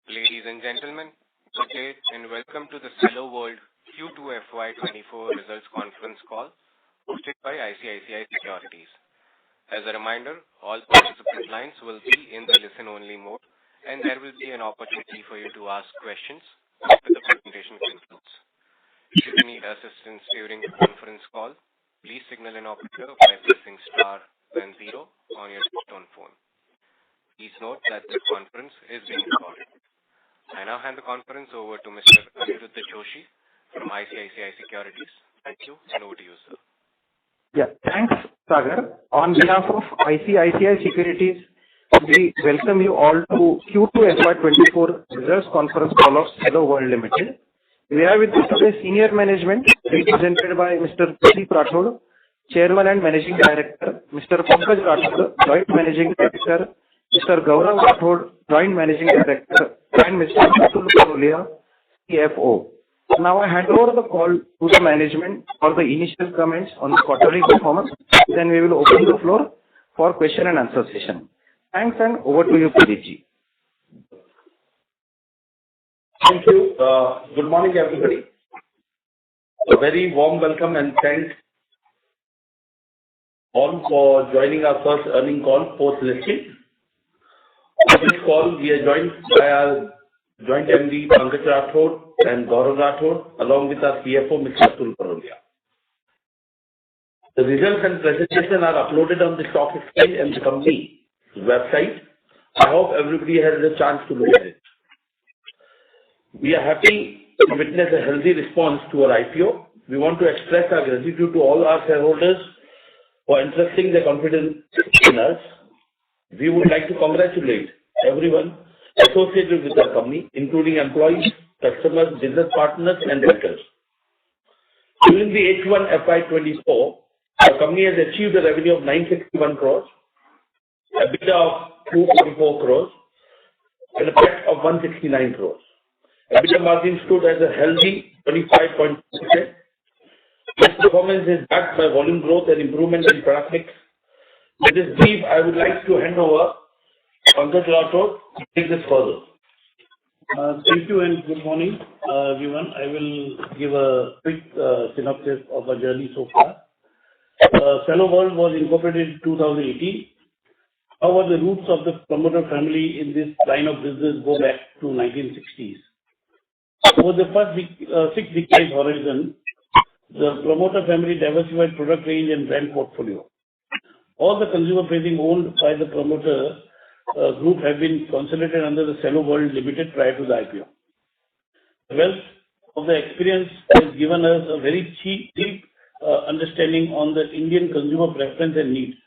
Ladies and gentlemen, good day and welcome to the Cello World Q2 FY2024 Results Conference Call hosted by ICICI Securities. As a reminder, all participant lines will be in the listen-only mode and there will be an opportunity for you to ask questions after the presentation concludes. Should you need assistance during the conference call, please signal an operator by pressing star then 0 on your touchtone phone. Please note that this conference is being recorded. I now hand the conference over to Mr. Aniruddha Joshi from ICICI Securities. Thank you, and over to you, sir. Yeah, thanks, Sagar. On behalf of ICICI Securities, we welcome you all to Q2 FY24 Results Conference Call of Cello World Limited. We have with us today senior management represented by Mr. Pradeep Rathod, Chairman and Managing Director, Mr. Pankaj Rathod, Joint Managing Director, Mr. Gaurav Rathod, Joint Managing Director, and Mr. Atul Parolia, CFO. Now I hand over the call to the management for the initial comments on the quarterly performance. Then we will open the floor for question and answer session. Thanks, and over to you, Pradeep ji. Thank you. Good morning, everybody. A very warm welcome and thanks all for joining our first earnings call post-listing. On this call, we are joined by our Joint MD, Pankaj Rathod and Gaurav Rathod, along with our CFO, Mr. Atul Parolia. The results and presentation are uploaded on the stock exchange and the company website. I hope everybody has a chance to look at it. We are happy to witness a healthy response to our IPO. We want to express our gratitude to all our shareholders for entrusting their confidence in us. We would like to congratulate everyone associated with our company, including employees, customers, business partners, and bankers. During the H1 FY24, our company has achieved a revenue of 961 crores, EBITDA of 244 crores, and a PAT of 169 crores. EBITDA margin stood as a healthy 25.2%. This performance is backed by volume growth and improvement in product mix. With this brief, I would like to hand over Pankaj Rathod to take this further. Thank you and good morning, everyone. I will give a quick synopsis of our journey so far. Cello World was incorporated in 2018. However, the roots of the promoter family in this line of business go back to 1960s. Over the first 6 decades horizon, the promoter family diversified product range and brand portfolio. All the consumer facing owned by the promoter group have been consolidated under the Cello World Limited prior to the IPO. The wealth of the experience has given us a very deep understanding on the Indian consumer preference and needs.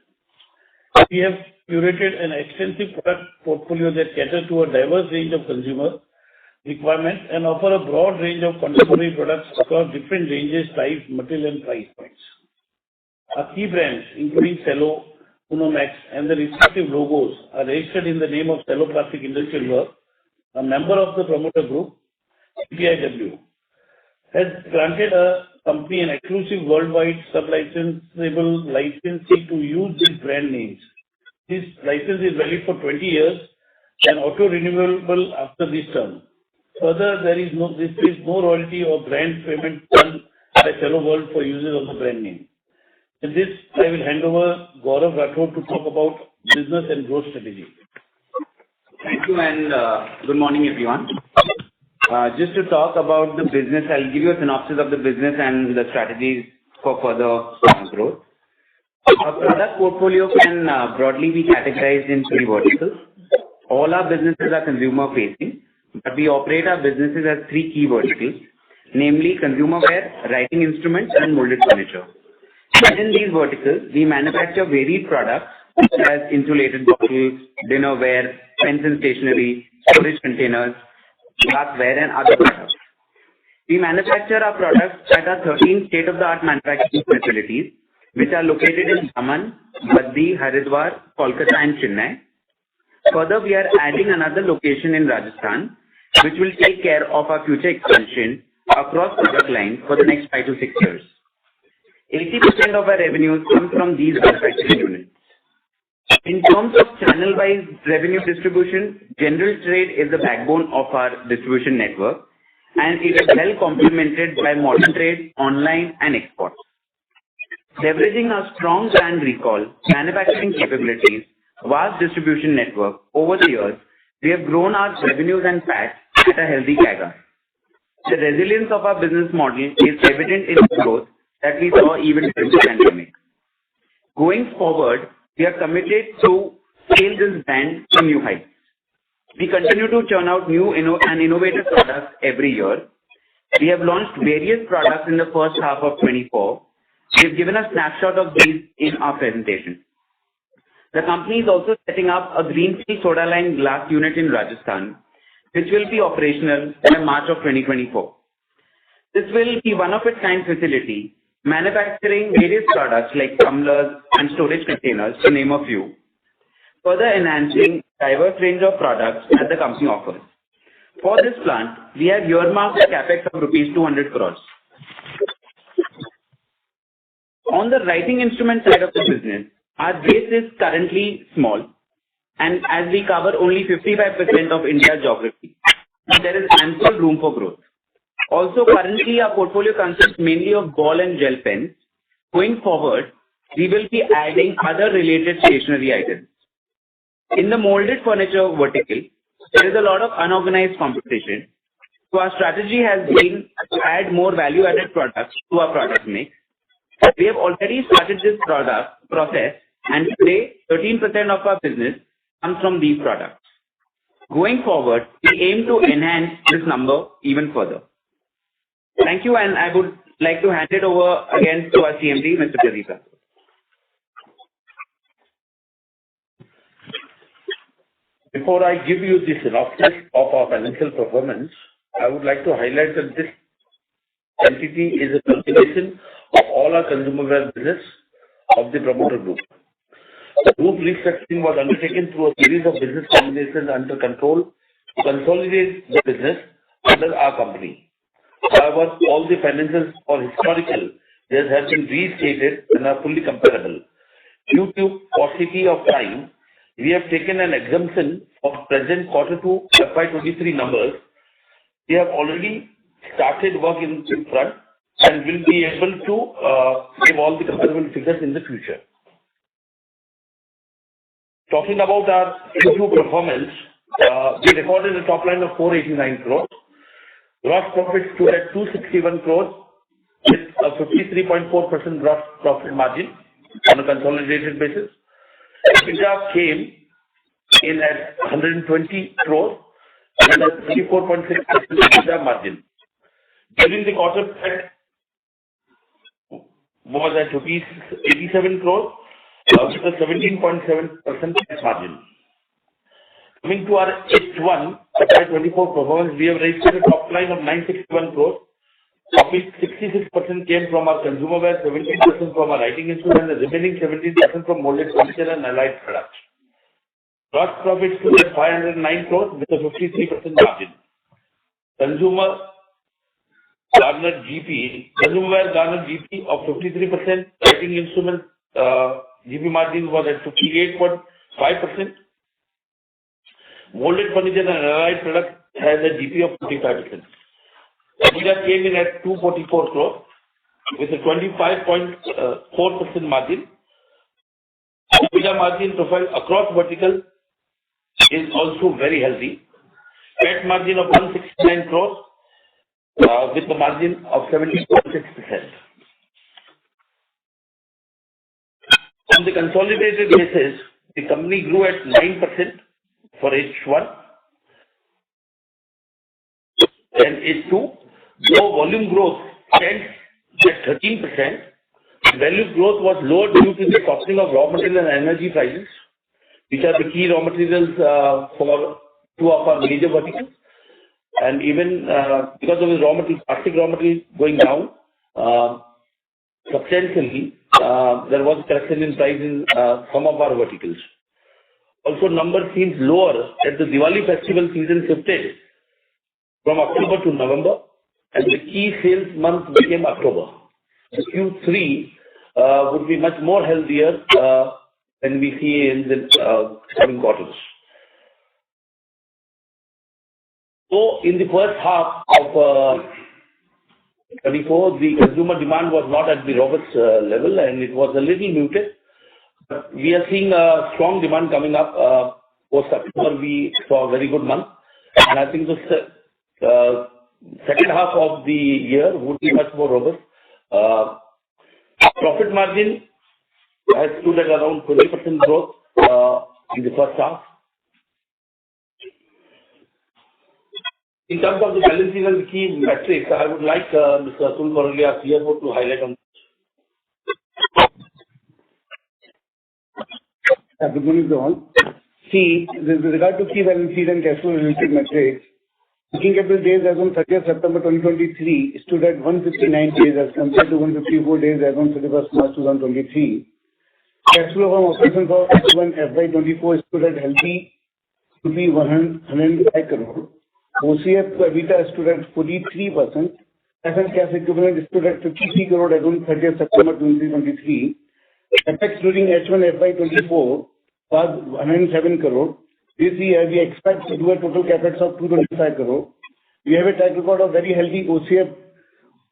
We have curated an extensive product portfolio that caters to a diverse range of consumer requirements and offer a broad range of contemporary products across different ranges, size, material, and price points. Our key brands, including Cello, Uno Max, and the respective logos, are registered in the name of Cello Plastic Industrial Works, a member of the promoter group, CPIW, has granted a company an exclusive worldwide sub-licensable licensing to use these brand names. This license is valid for 20 years and auto-renewable after this term. Further, there is no royalty or brand payment done by Cello World for users of the brand name. With this, I will hand over Gaurav Rathod to talk about business and growth strategy. Thank you and good morning, everyone. Just to talk about the business, I'll give you a synopsis of the business and the strategies for further growth. Our product portfolio can broadly be categorized in 3 verticals. All our businesses are consumer facing, but we operate our businesses as 3 key verticals, namely consumer wear, writing instruments, and molded furniture. Within these verticals, we manufacture varied products such as insulated bottles, dinnerware, pens and stationery, storage containers, glassware, and other products. We manufacture our products at our 13 state-of-the-art manufacturing facilities, which are located in Daman, Baddi, Haridwar, Kolkata, and Chennai. Further, we are adding another location in Rajasthan, which will take care of our future expansion across product lines for the next 5 to 6 years. 80% of our revenues come from these manufacturing units. In terms of channel-wise revenue distribution, general trade is the backbone of our distribution network, and it is well complemented by modern trade, online, and exports. Leveraging our strong brand recall, manufacturing capabilities, vast distribution network over the years, we have grown our revenues and PAT at a healthy CAGR. The resilience of our business model is evident in the growth that we saw even during the pandemic. Going forward, we are committed to scale this brand to new heights. We continue to churn out new and innovative products every year. We have launched various products in the first half of 24. We have given a snapshot of these in our presentation. The company is also setting up a greenfield soda line glass unit in Rajasthan, which will be operational by March of 2024. This will be one of its kind facility, manufacturing various products like tumblers and storage containers, to name a few, further enhancing diverse range of products that the company offers. For this plant, we have earmarked a capex of rupees 200 crores. On the writing instrument side of the business, our base is currently small, and as we cover only 55% of India's geography, there is ample room for growth. Also, currently our portfolio consists mainly of ball and gel pens. Going forward, we will be adding other related stationery items. In the molded furniture vertical, there is a lot of unorganized competition, so our strategy has been to add more value-added products to our product mix. We have already started this process, and today 13% of our business comes from these products. Going forward, we aim to enhance this number even further. Thank you, and I would like to hand it over again to our CMD, Mr. Pradeep. Before I give you the synopsis of our financial performance, I would like to highlight that this entity is a culmination of all our consumer wear business of the promoter group. The group restructuring was undertaken through a series of business combinations under control to consolidate the business under our company. However, all the financials or historical years have been restated and are fully comparable. Due to paucity of time, we have taken an exemption of present Q2 FY23 numbers. We have already started work in front and will be able to give all the comparable figures in the future. Talking about our Q2 performance, we recorded a top line of 489 crores. Gross profit stood at 261 crores with a 53.4% gross profit margin on a consolidated basis. EBITDA came in at 120 crores and a 24.6% EBITDA margin. During the quarter, PAT was at rupees 87 crores with a 17.7% margin. Coming to our H1 FY24 performance, we have registered a top line of 961 crores, of which 66% came from our consumer wear, 17% from our writing instruments, and the remaining 17% from molded furniture and allied products. Gross profit stood at 509 crores with a 53% margin. Consumer wear garnered GP of 53%, writing instrument GP margin was at 58.5%. Molded furniture and allied products has a GP of 45%. EBITDA came in at 244 crores with a 25.4% margin. EBITDA margin profile across vertical is also very healthy. PAT margin of 169 crores with a margin of 70.6%. On the consolidated basis, the company grew at 9% for H1 and H2. Though volume growth stands at 13%, value growth was lower due to the softening of raw material and energy prices, which are the key raw materials for two of our major verticals. And even because of the plastic raw material going down substantially, there was a correction in price in some of our verticals. Also, number seems lower as the Diwali festival season shifted from October to November, and the key sales month became October. The Q3 would be much more healthier than we see in the coming quarters. So in the first half of 24, the consumer demand was not at the robust level, and it was a little muted. But we are seeing a strong demand coming up. Post-September, we saw a very good month. And I think the second half of the year would be much more robust. Profit margin has stood at around 20% growth in the first half. In terms of the balance sheet and the key metrics, I would like Mr. Atul Murali, our CFO, to highlight on. Good morning to all. See, with regard to key balance sheet and cash flow related metrics, working capital days as on 30th September 2023 stood at 159 days as compared to 154 days as on 31st March 2023. Cash flow from operations for H1 FY24 stood at healthy rupee 105 crore. OCF to EBITDA stood at 43%. Cash and cash equivalent stood at 53 crore as on 30th September 2023. CapEx during H1 FY24 was 107 crore. This year we expect to do a total CapEx of 225 crore. We have a track record of very healthy OCF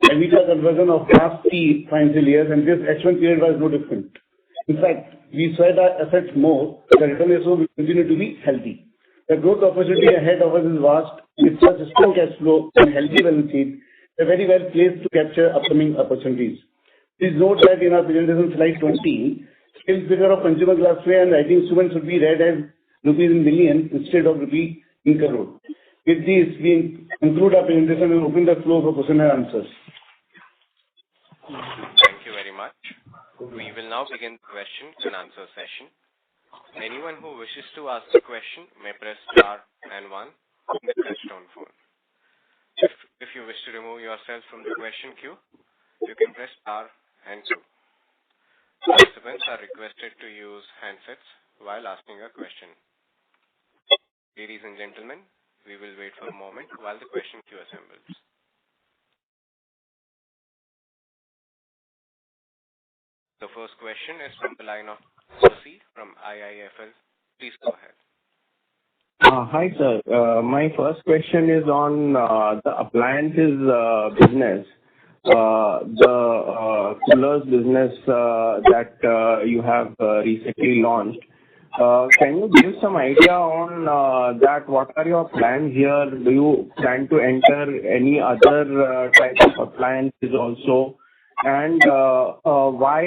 EBITDA conversion of last 3 financial years, and this H1 period was no different. In fact, we sweat our assets more. The return ratio will continue to be healthy. The growth opportunity ahead of us is vast. With such a strong cash flow and healthy balance sheet, we are very well placed to capture upcoming opportunities. Please note that in our presentation slide 20, sales figure of consumer glassware and writing instruments should be read as rupees in million instead of rupee in crore. With this, we conclude our presentation and open the floor for question and answers. Thank you very much. We will now begin the question and answer session. Anyone who wishes to ask a question may press star and 1 on the touchtone phone. If you wish to remove yourself from the question queue, you can press star and 2. Participants are requested to use handsets while asking a question. Ladies and gentlemen, we will wait for a moment while the question queue assembles. The first question is from the line of Percy from IIFL. Please go ahead. Hi, sir. My first question is on the appliances business. The coolers business that you have recently launched. Can you give some idea on that? What are your plans here? Do you plan to enter any other types of appliances also? And why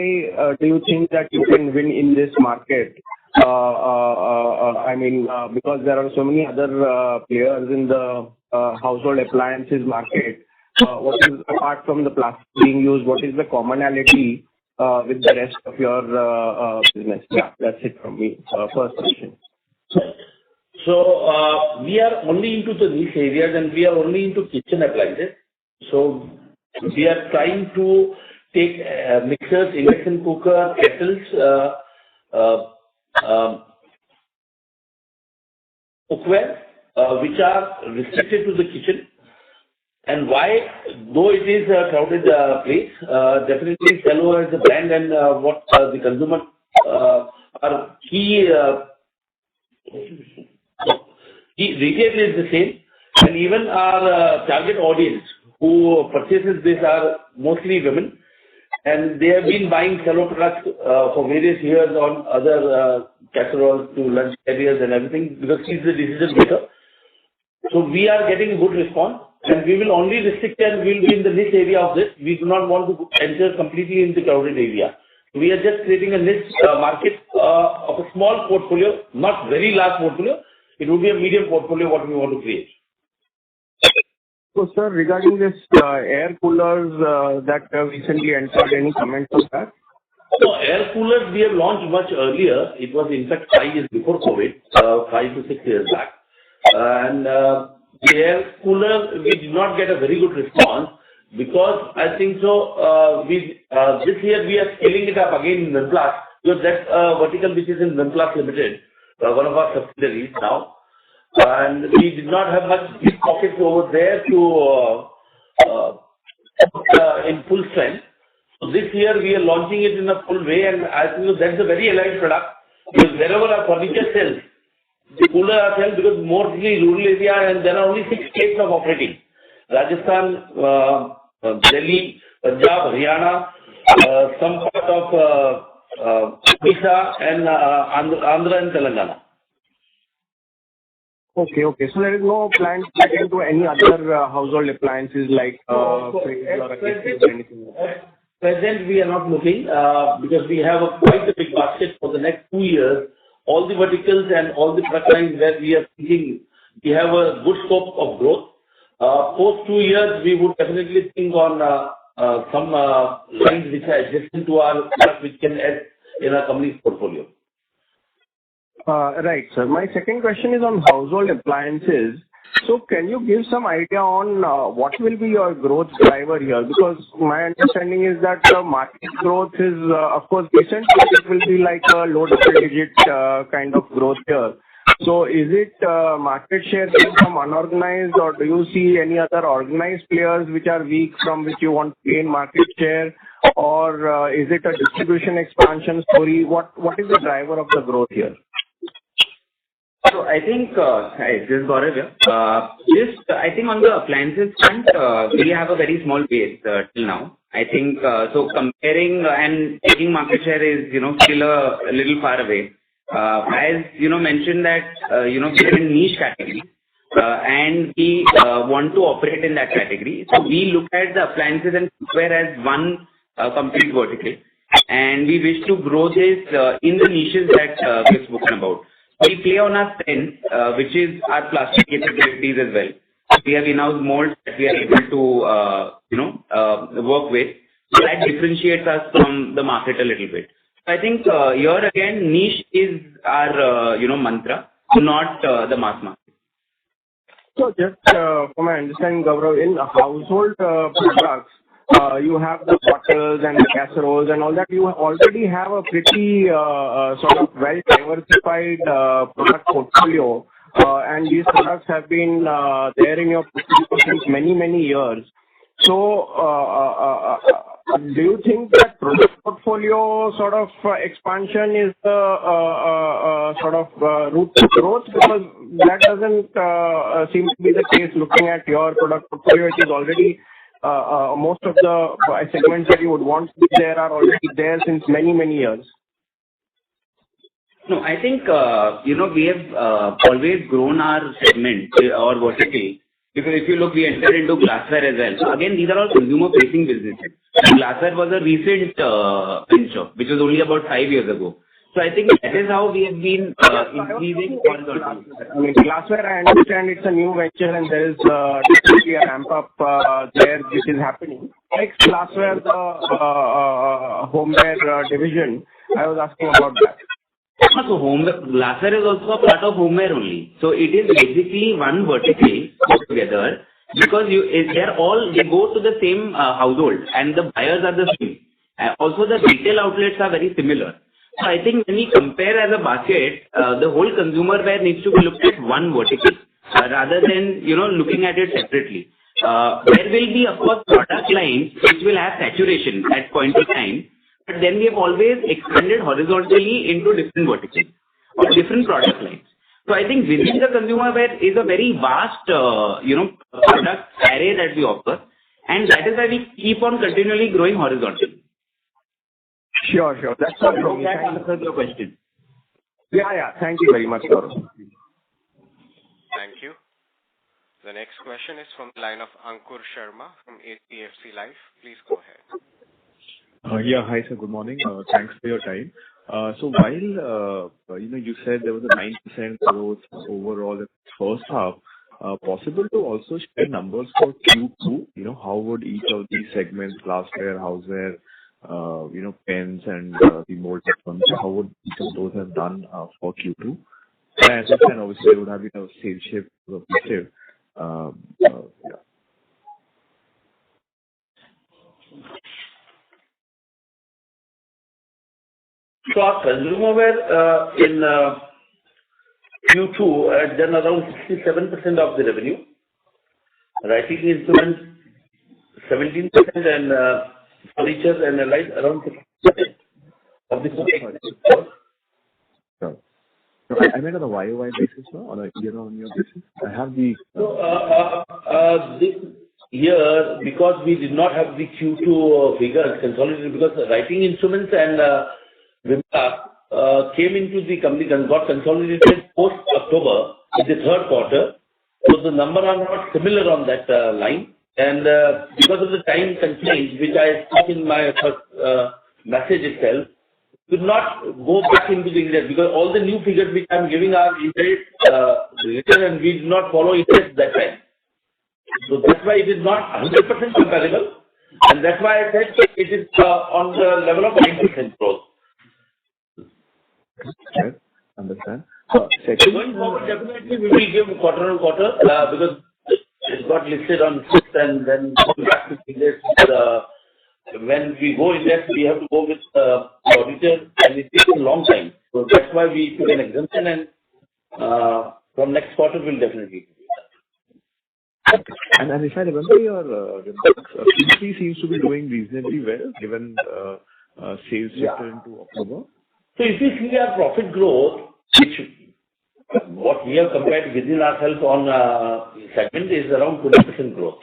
do you think that you can win in this market? I mean, because there are so many other players in the household appliances market. What is, apart from the plastic being used, what is the commonality with the rest of your business? Yeah, that's it from me. First question. So we are only into the niche areas, and we are only into kitchen appliances. So we are trying to take mixers, induction cooker, kettles, cookware, which are restricted to the kitchen. And why, though it is a crowded place, definitely Cello as a brand and what the consumer are key retail is the same, and even our target audience who purchases this are mostly women, and they have been buying Cello products for various years on other casseroles to lunch areas and everything, because she's the decision maker. So we are getting a good response, and we will only restrict and will be in the niche area of this. We do not want to enter completely in the crowded area. We are just creating a niche market of a small portfolio, not very large portfolio. It will be a medium portfolio what we want to create. So, sir, regarding this air coolers that recently entered, any comments on that? So, air coolers we have launched much earlier. It was in fact 5 years before COVID, 5 to 6 years back. And the air cooler, we did not get a very good response because I think so. This year we are scaling it up again in Venplast, because that's vertical which is in Venplast Limited, one of our subsidiaries now. And we did not have much big pockets over there to in full strength. So this year we are launching it in a full way, and I think that's a very aligned product. Because wherever our furniture sells, the cooler are sold because mostly rural area and there are only 6 states of operating. Rajasthan, Delhi, Punjab, Haryana, some part of Odisha and Andhra and Telangana. Okay. So there is no plan to get into any other household appliances like fridge or anything like that? At present, we are not looking because we have quite a big basket for the next 2 years. All the verticals and all the product lines where we are thinking we have a good scope of growth. Post 2 years, we would definitely think on some lines which are adjacent to our product which can add in our company's portfolio. Right, sir. My second question is on household appliances. So can you give some idea on what will be your growth driver here? Because my understanding is that the market growth is, of course, decent, but it will be like a low double-digit kind of growth here. So is it market share from unorganized, or do you see any other organized players which are weak from which you want to gain market share? Or is it a distribution expansion story? What is the driver of the growth here? So I think, hi, this is Gaurav here. I think on the appliances front, we have a very small base till now. I think, so comparing and taking market share is, still a little far away. As, mentioned that, we are in niche category, and we want to operate in that category. So we look at the appliances and cookware as one complete vertical. And we wish to grow this in the niches that we've spoken about. We play on our strength, which is our plastic capabilities as well. We have in-house molds that we are able to, work with. So that differentiates us from the market a little bit. So I think here again, niche is our, mantra, not the mass market. So just from my understanding, Gaurav, in household products, you have the bottles and the casseroles and all that. You already have a pretty sort of well-diversified product portfolio, and these products have been there in your portfolio since many, many years. So, do you think that product portfolio sort of expansion is the sort of route to growth? Because that doesn't seem to be the case looking at your product portfolio. It is already most of the segments that you would want to be there are already there since many, many years. No, I think, we have always grown our segment or vertical. Because if you look, we entered into glassware as well. So again, these are all consumer-facing businesses. Glassware was a recent venture, which was only about 5 years ago. So I think that is how we have been increasing horizontally. I mean, glassware, I understand it's a new venture and there is definitely a ramp-up there which is happening. Like glassware, the homeware division, I was asking about that. So glassware is also a part of homeware only. So it is basically one vertical put together because they go to the same household and the buyers are the same. Also the retail outlets are very similar. So I think when we compare as a basket, the whole consumer wear needs to be looked at one vertical rather than, looking at it separately. There will be, of course, product lines which will have saturation at point of time. But then we have always expanded horizontally into different verticals or different product lines. So I think within the consumer wear is a very vast, product array that we offer. And that is why we keep on continually growing horizontally. Sure. That's all from me. That answers your question. Yeah. Thank you very much, Gaurav. Thank you. The next question is from the line of Ankur Sharma from HDFC Life. Please go ahead. Hi, sir. Good morning. Thanks for your time. So while, you said there was a 9% growth overall in the first half, possible to also share numbers for Q2? How would each of these segments, glassware, houseware, pens and the mold furniture, how would each of those have done for Q2? And I understand obviously there would have been a sales shift to the positive. So our consumer wear in Q2 had done around 67% of the revenue. Writing instruments 17% and furniture and allied around 6% of the total. Sure. So I meant on a YOY basis, no? On a year-on-year basis. I have the. This year, because we did not have the Q2 figures consolidated, because the writing instruments and Vimta came into the company and got consolidated post-October in the third quarter. So the number are not similar on that line. And because of the time constraints, which I spoke in my first message itself, could not go back into the index, because all the new figures which I'm giving are index related, and we did not follow index that time. So that's why it is not 100% comparable, and that's why I said it is on the level of 9% growth. Okay, understand. Going forward, definitely we will give quarter on quarter, because it got listed on 6th and then back to index. When we go index, we have to go with the auditor, and it takes a long time. So that's why we took an exemption, and from next quarter we'll definitely do that. And if I remember your Q3 seems to be doing reasonably well, given sales returned to October. So if you see our profit growth, which what we have compared within ourselves on segment is around 20% growth.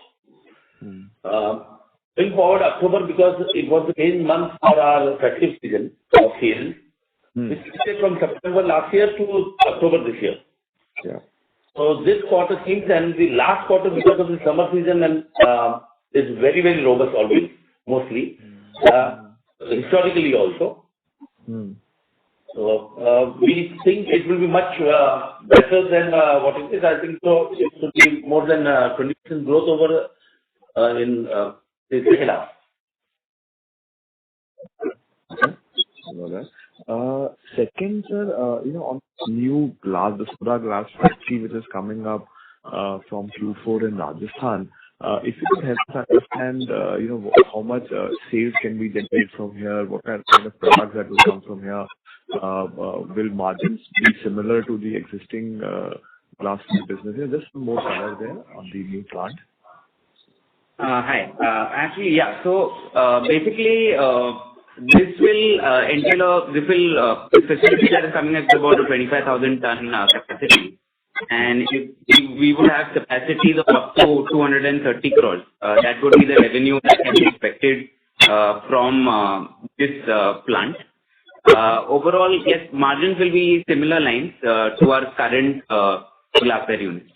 Going forward, October, because it was the main month for our festive season of sales, which started from September last year to October this year. Yeah. So this quarter seems, and the last quarter, because of the summer season, and is very, very robust always, mostly, historically also. So we think it will be much better than what it is. I think so. It should be more than 20% growth over in the second half. Second, sir, on new glass, the soda glass factory which is coming up from Q4 in Rajasthan, if you could help us understand, how much sales can be generated from here, what kind of products that will come from here, will margins be similar to the existing glass business? Just more color there on the new plant. Hi. Actually, yeah. So basically, this will entail this facility that is coming at about a 25,000 ton capacity, and we would have capacities of up to 230 crores. That would be the revenue that can be expected from this plant. Overall, yes, margins will be similar lines to our current glassware unit.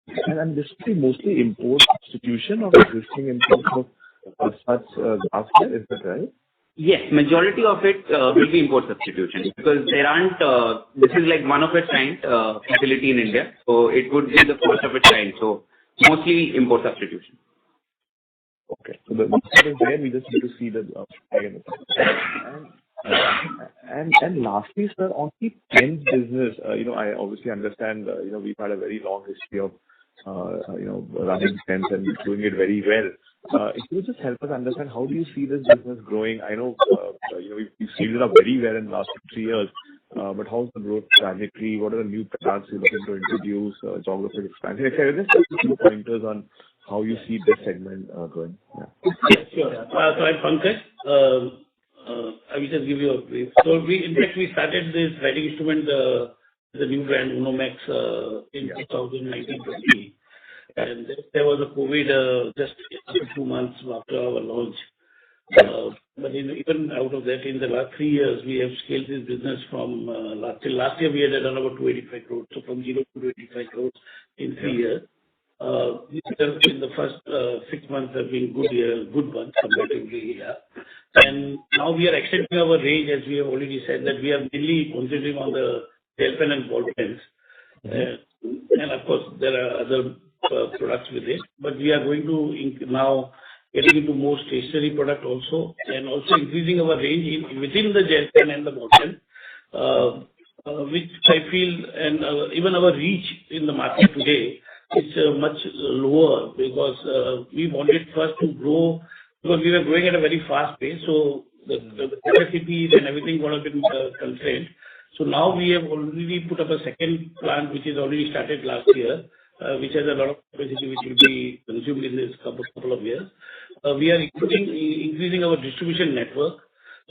And this will be mostly import substitution of existing imports of such glassware, is that right? Yes, majority of it will be import substitution, because there aren't, this is like one of its kind facility in India, so it would be the first of its kind, so mostly import substitution. Okay, so the market is there, we just need to see the and lastly, sir, on the pens business, I obviously understand, we've had a very long history of running pens and doing it very well. If you just help us understand, how do you see this business growing? I know, we've scaled it up very well in the last 3 years, but how's the growth trajectory? What are the new products you're looking to introduce, geographic expansion? Just a few pointers on how you see this segment going. Yeah. Yes, sure. So I'm Pankaj. I will just give you a brief. So in fact, we started this writing instrument, the new brand Unomax, in 2019-20, and there was a COVID just 2 months after our launch. But even out of that, in the last 3 years, we have scaled this business from last year we had done about 285 crores. So from 0 to 285 crores in 3 years. In the first 6 months have been good ones comparatively. Yeah. And now we are extending our range, as we have already said, that we are mainly concentrating on the gel pen and ball pens. And of course, there are other products with it, but we are going to now getting into more stationery product also, and also increasing our range within the gel pen and the ball pen, which I feel, and even our reach in the market today is much lower, because we wanted first to grow, because we were growing at a very fast pace, so the capacities and everything would have been constrained. So now we have already put up a second plant, which is already started last year, which has a lot of capacity which will be consumed in this couple of years. We are increasing our distribution network.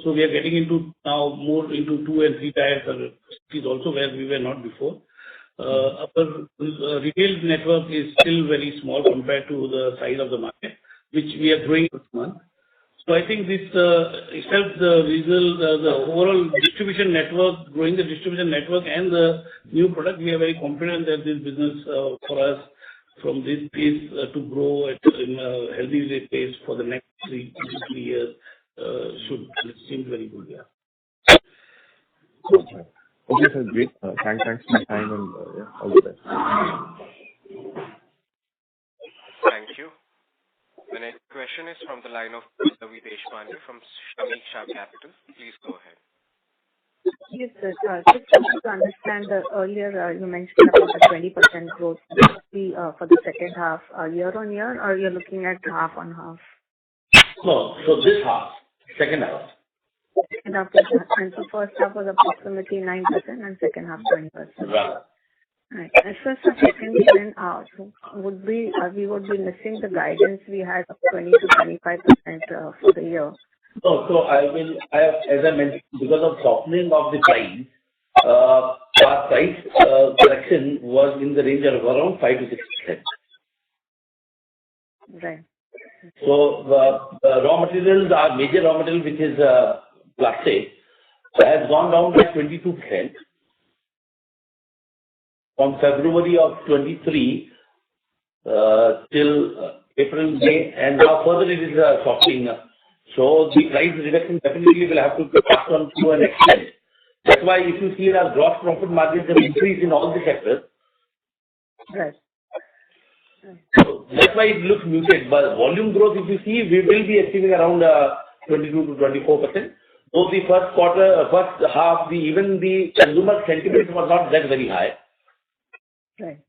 So we are getting into now more into 2 and 3 tier cities also, where we were not before. Our retail network is still very small compared to the size of the market, which we are growing this month. So I think this itself, the overall distribution network, growing the distribution network and the new product, we are very confident that this business for us from this pace to grow at a healthy pace for the next 3 years should seem very good. Yeah. Okay, sir. Great. Thanks for your time and all the best. Thank you. The next question is from the line of Ravi Deshpande from Samiksha Capital. Please go ahead. Yes, sir. Just to understand, earlier you mentioned about the 20% growth for the second half, year-on-year, or you're looking at half-on-half? No, so this half, second half. Second half, and so first half was approximately 9% and second half 20%. Right. Right. And so secondly, then we would be missing the guidance we had of 20 to 25% for the year. No, so as I mentioned, because of softening of the price, our price correction was in the range of around 5 to 6%. Right. So the raw materials, our major raw material, which is plastic, has gone down by 22% from February of 23 till April, May, and now further it is softening. So the price reduction definitely will have to be passed on to an extent. That's why if you see our gross profit margins have increased in all the sectors. Right. So that's why it looks muted. But volume growth, if you see, we will be achieving around 22 to 24%. So the first half, even the consumer sentiment was not that very high. Right.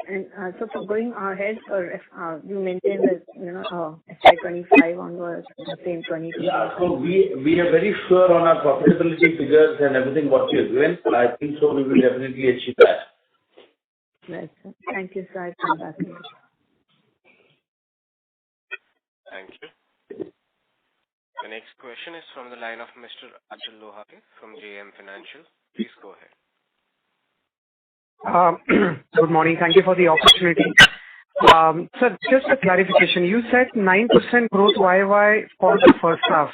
And so for going ahead, or you maintain that FY25 onwards the same 20. Yeah. So we are very sure on our profitability figures and everything what we are doing. I think so we will definitely achieve that. Right. Thank you, sir. I'll come back. Thank you. The next question is from the line of Mr. Achal Lohade from JM Financial. Please go ahead. Good morning. Thank you for the opportunity. Sir, just a clarification. You said 9% growth YY for the first half.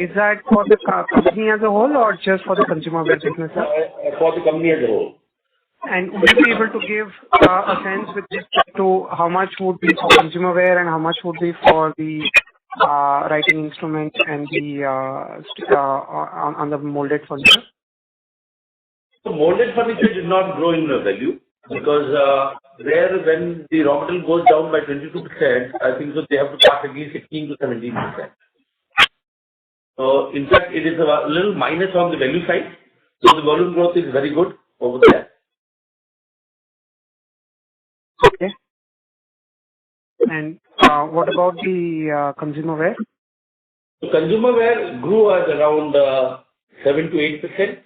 Is that for the company as a whole or just for the consumer wear business? For the company as a whole. And would you be able to give a sense with respect to how much would be for consumer wear and how much would be for the writing instrument and the on the molded furniture? So molded furniture did not grow in value because there when the raw material goes down by 22%, I think so they have to pass at least 16 to 17%. So in fact, it is a little minus on the value side. So the volume growth is very good over there. Okay. And what about the consumer wear? So consumer wear grew at around 7 to 8%.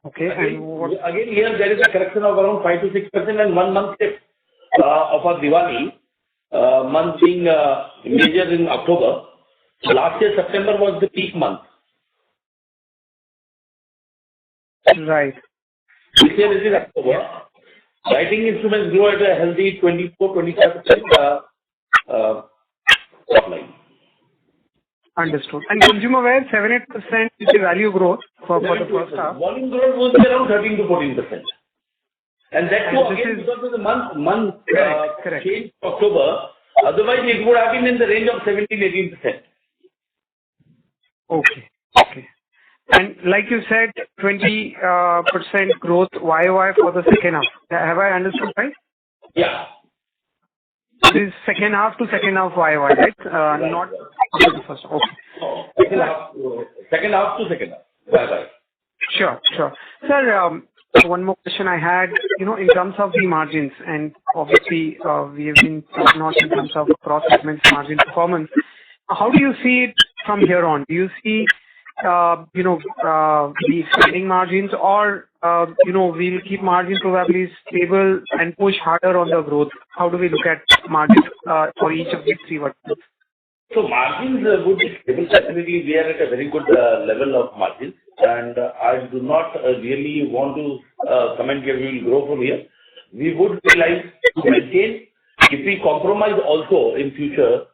Okay. Again, here there is a correction of around 5 to 6% and 1 month of our Diwali month being major in October. So last year September was the peak month. Right. This year it is October. Writing instruments grow at a healthy 24-25% top line. Understood. And consumer wear 7-8% is the value growth for the first half. Volume growth was around 13 to 14%. And that too again because of the month correct. change October. Otherwise it would have been in the range of 17-18%. Okay. And like you said, 20% growth YY for the second half. Have I understood right? Yeah. This second half to second half YY, right? Not the first. Okay. Second half to second half. YY. Sure. Sir, one more question I had, in terms of the margins, and obviously we have been not in terms of cross segment margin performance. How do you see it from here on? Do you see the expanding margins or we'll keep margins probably stable and push harder on the growth? How do we look at margins for each of these three verticals? So margins would be stable. Definitely, we are at a very good level of margins, and I do not really want to comment here we will grow from here. We would like to maintain. If we compromise also in future,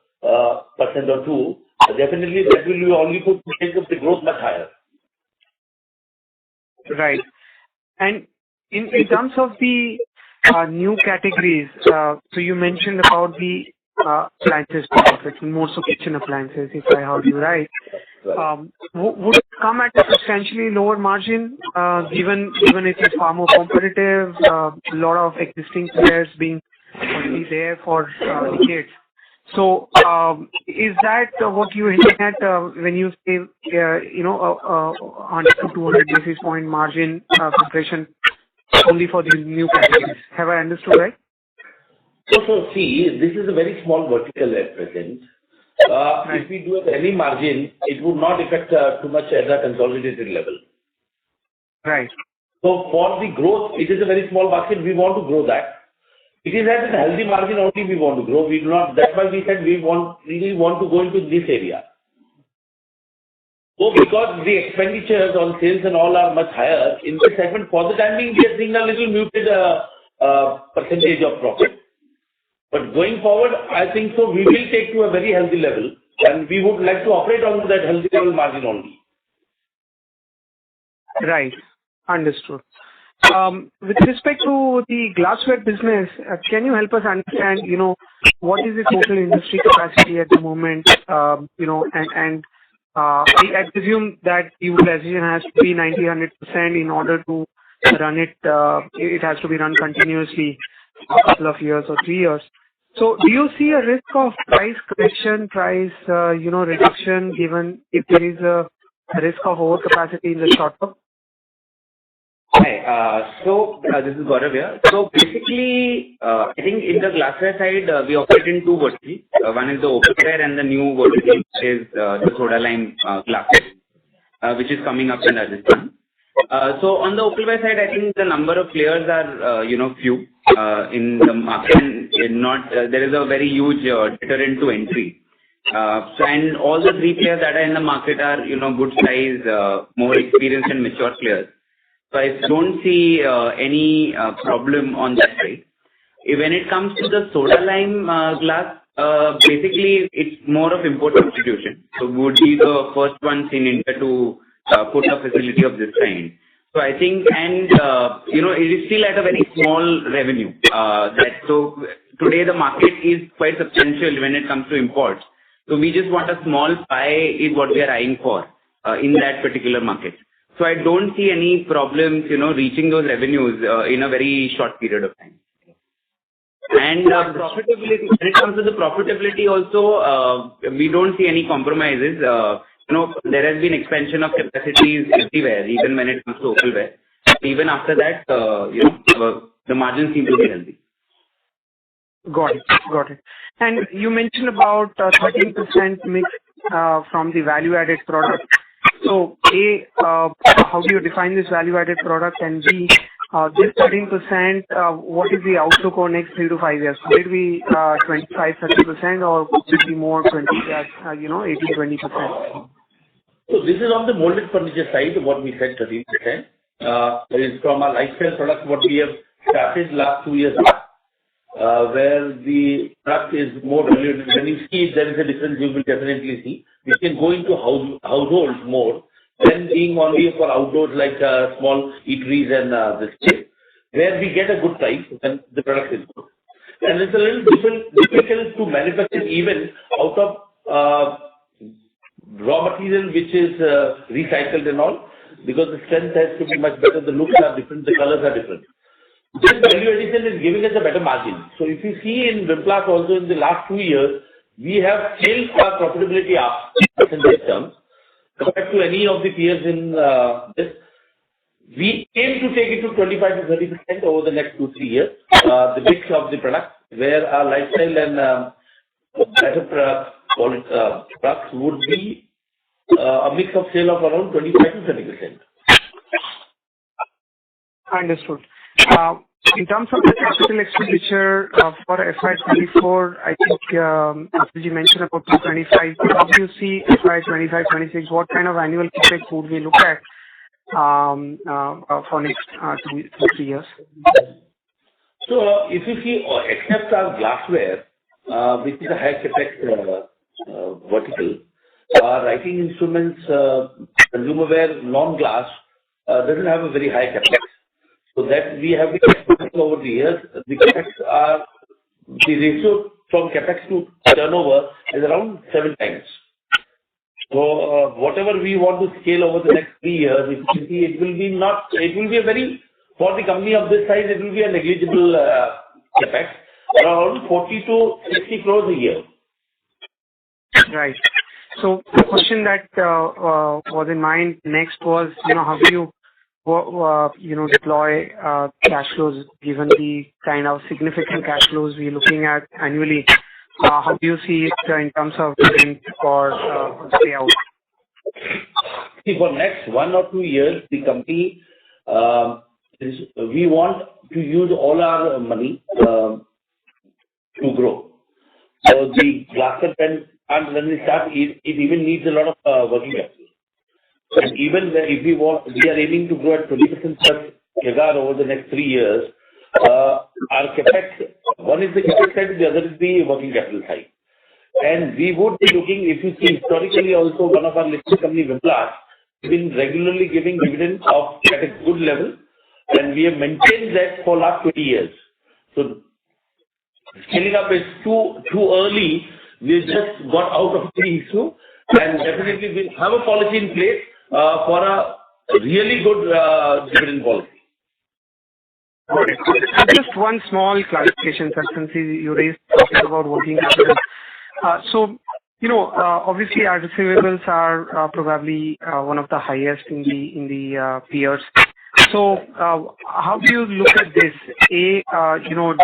percent or two, definitely that will be only to take up the growth much higher. Right. And in terms of the new categories, so you mentioned about the appliances part of it, more so kitchen appliances, if I heard you right. Would it come at a substantially lower margin, given it is far more competitive, a lot of existing players being already there for decades? So, is that what you're hinting at when you say, 100 to 200 basis point margin compression only for the new categories? Have I understood right? So see, this is a very small vertical at present. If we do at any margin, it would not affect too much at the consolidated level. Right. So for the growth, it is a very small market. We want to grow that. It is at a healthy margin only we want to grow. We do not. That's why we said we really want to go into this area. So because the expenditures on sales and all are much higher in this segment, for the time being, we are seeing a little muted percentage of profit. But going forward, I think so we will take to a very healthy level, and we would like to operate on that healthy level margin only. Right. Understood. With respect to the glassware business, can you help us understand, what is the total industry capacity at the moment, and I presume that utilization has to be 90-100% in order to run it. It has to be run continuously for a couple of years or 3 years. So do you see a risk of price correction, reduction, given if there is a risk of overcapacity in the short term? Hi. So this is Gaurav here. So basically, I think in the glassware side, we operate in two verticals. One is the opalware and the new vertical is the soda lime glassware, which is coming up in Rajasthan. So on the opalware side, I think the number of players are, few in the market. And not there is a very huge deterrent to entry. And all the three players that are in the market are, good size, more experienced and mature players. So I don't see any problem on that side. When it comes to the soda lime glass, basically it's more of import substitution. So we would be the first ones in India to put a facility of this kind. So I think, and it is still at a very small revenue. So today the market is quite substantial when it comes to imports. So we just want a small pie is what we are eyeing for in that particular market. So I don't see any problems, reaching those revenues in a very short period of time. And profitability, when it comes to the profitability also, we don't see any compromises. There has been expansion of capacities everywhere, even when it comes to opalware. Even after that, the margins seem to be healthy. Got it. And you mentioned about 13% mix from the value-added product. So, A, how do you define this value-added product? And B, this 13%, what is the outlook over next 3 to 5 years? Will it be 25-30% or will it be more 18-20%? So this is on the molded furniture side, what we said 13%. Is from our lifestyle products, what we have started last 2 years back, where the product is more valuable. When you see there is a difference, you will definitely see. We can go into households more than being only for outdoors like small eateries and this place, where we get a good price and the product is good. And it's a little difficult to manufacture even out of raw material which is recycled and all, because the strength has to be much better, the looks are different, the colors are different. This value addition is giving us a better margin. So if you see in Vimplast also in the last 2 years, we have scaled our profitability up in percentage terms compared to any of the peers in this. We aim to take it to 25-30% over the next 2-3 years. The mix of the product, where our lifestyle and better products would be a mix of sale of around 25-30%. Understood. In terms of the capital expenditure for FY24, I think as you mentioned about 225. How do you see FY25-26? What kind of annual CapEx would we look at for next 2-3 years? So if you see, except our glassware, which is a high CapEx vertical, writing instruments, consumerware, non-glass, doesn't have a very high CapEx. So that we have been expecting over the years. The CapEx are, the ratio from CapEx to turnover is around 7 times. So whatever we want to scale over the next 3 years, if you see, it will be a very, for the company of this size, it will be a negligible CapEx, around 40 to 60 crores a year. Right. So the question that was in mind next was, how do you deploy cash flows given the kind of significant cash flows we're looking at annually? How do you see it in terms of dividend or payout? See, for next 1 or 2 years, the company we want to use all our money to grow. So the glassware pen, and when we start, it even needs a lot of working capital. And even if we are aiming to grow at 20% plus CAGR over the next 3 years, our CapEx, one is the CapEx side, the other is the working capital side. And we would be looking, if you see historically also, one of our listed company, Wiplas, has been regularly giving dividends at a good level, and we have maintained that for last 20 years. So scaling up is too early. We just got out of the issue, and definitely we'll have a policy in place for a really good dividend policy. Okay. Just one small clarification, sir, since you raised about working capital. So, obviously our receivables are probably one of the highest in the peers. So, how do you look at this? Do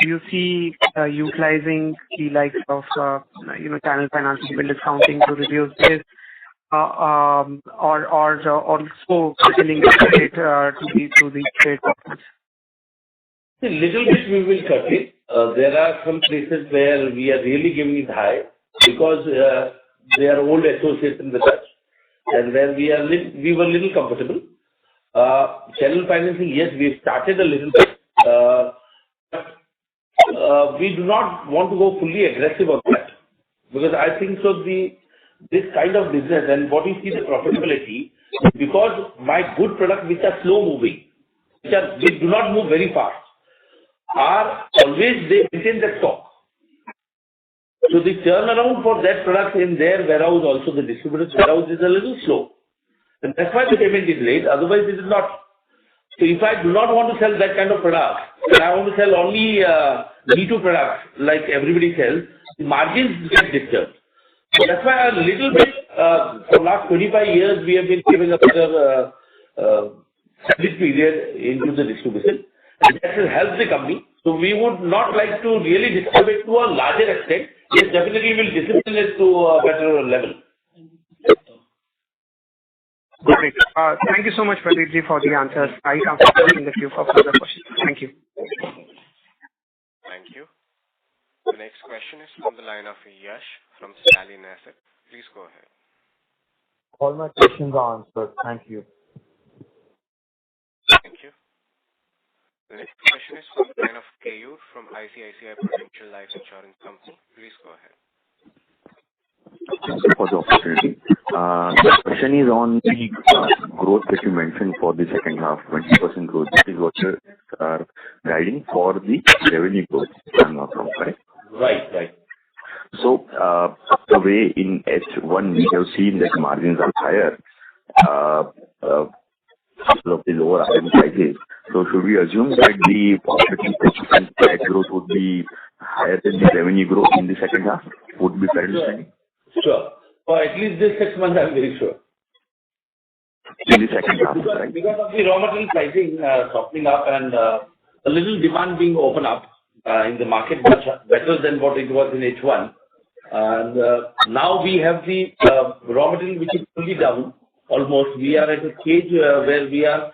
you see utilizing the likes of channel financing, bill discounting to reduce this, or also selling it to the trade partners? A little bit we will cut it. There are some places where we are really giving it high because they are old associates in the touch, and where we were little comfortable. Channel financing, yes, we started a little bit, but we do not want to go fully aggressive on that, because I think so this kind of business and what you see the profitability, because my good products which are slow moving, which do not move very fast, are always they maintain the stock. So the turnaround for that product in their warehouse, also the distributor's warehouse, is a little slow. And that's why the payment is late, otherwise it is not. So if I do not want to sell that kind of product, and I want to sell only Me-Too products like everybody sells, the margins get disturbed. So that's why a little bit, for last 25 years, we have been giving a better service period into the distribution. And that will help the company. So we would not like to really disturb it to a larger extent. Yes, definitely we will discipline it to a better level. Great. Thank you so much, Pradeep, for the answers. I come in the queue for further questions. Thank you. Thank you. The next question is from the line of Yash from Stallion Asset. Please go ahead. All my questions are answered. Thank you. Thank you. The next question is from the line of Keyur from ICICI Prudential Life Insurance Company. Please go ahead. Thank you for the opportunity. The question is on the growth that you mentioned for the second half, 20% growth. This is what you are guiding for the revenue growth, if I'm not wrong, correct? Right. So, the way in H1 we have seen that margins are higher, because of the lower iron prices. So should we assume that the operating price growth would be higher than the revenue growth in the second half? Would be fair to say? Sure. For at least this 6 months, I'm very sure. In the second half, right? Because of the raw material pricing softening up and a little demand being open up in the market much better than what it was in H1. And now we have the raw material which is fully down. Almost we are at a stage where we are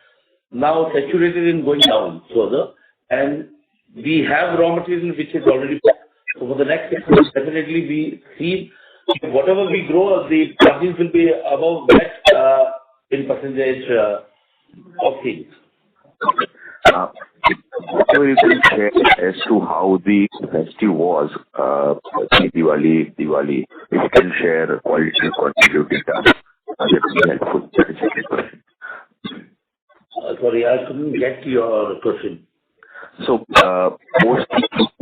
now saturated in going down further. And we have raw material which is already bought. So for the next 6 months, definitely we see whatever we grow, the margins will be above that in percentage of sales. Whatever you can share as to how the festive was, Diwali, if you can share qualitative quantitative data, that would be helpful. That is the second question. Sorry, I couldn't get your question. So, post Q2,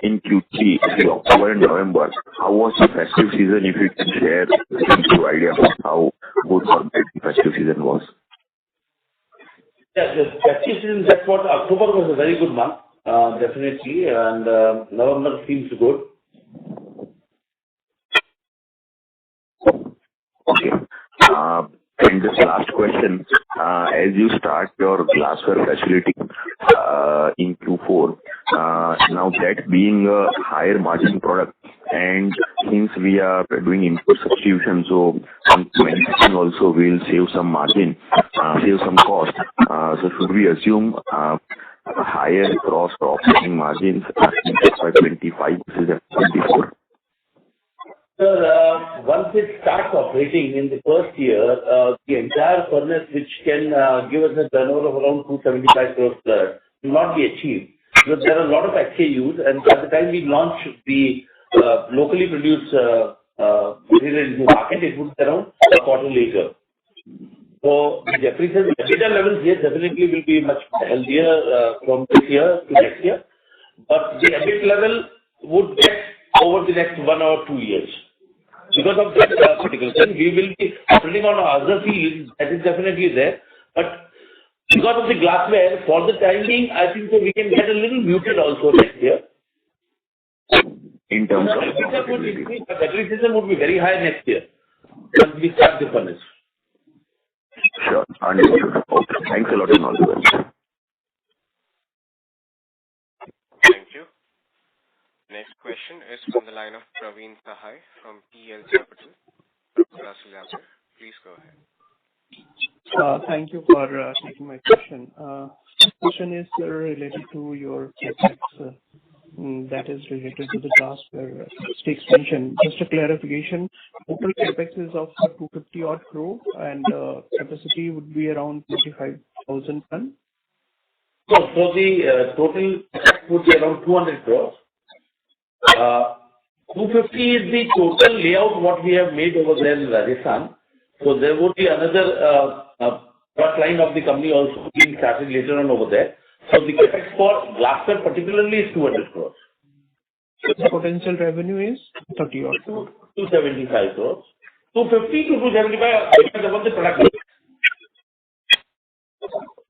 in Q3, October and November, how was the festive season? If you can share some idea about how good or bad the festive season was. Yeah, the festive season, that's what October was a very good month, definitely, and November seems good. Okay. And this last question, as you start your glassware facility in Q4, now that being a higher margin product, and since we are doing input substitution, so manufacturing also will save some margin, save some cost. So should we assume higher gross operating margins in FY25 versus FY24? Sir, once it starts operating in the first year, the entire furnace, which can give us a turnover of around 275 crores plus, will not be achieved. Because there are a lot of SKUs, and by the time we launch the locally produced material in the market, it would be around a quarter later. So the depreciation EBITDA levels here definitely will be much healthier from this year to next year. But the EBIT level would get over the next 1 or 2 years. Because of that particular thing, we will be operating on other fields, that is definitely there. But because of the glassware, for the time being, I think that we can get a little muted also next year. In terms of depreciation would be very high next year once we start the furnace. Sure, understood. Okay, thanks a lot and all the best. Thank you. Next question is from the line of Praveen Sahai from PL Capital. Please go ahead. Thank you for taking my question. This question is related to your CapEx, that is related to the glassware expansion. Just a clarification, total CapEx is of 250 odd crore and capacity would be around 25,000 tons. So the total would be around 200 crores. 250 is the total layout what we have made over there in Rajasthan. So there would be another product line of the company also being started later on over there. So the CapEx for glassware particularly is 200 crores. The potential revenue is 30 odd crores. 275 crores. 250 to 275 depends upon the product.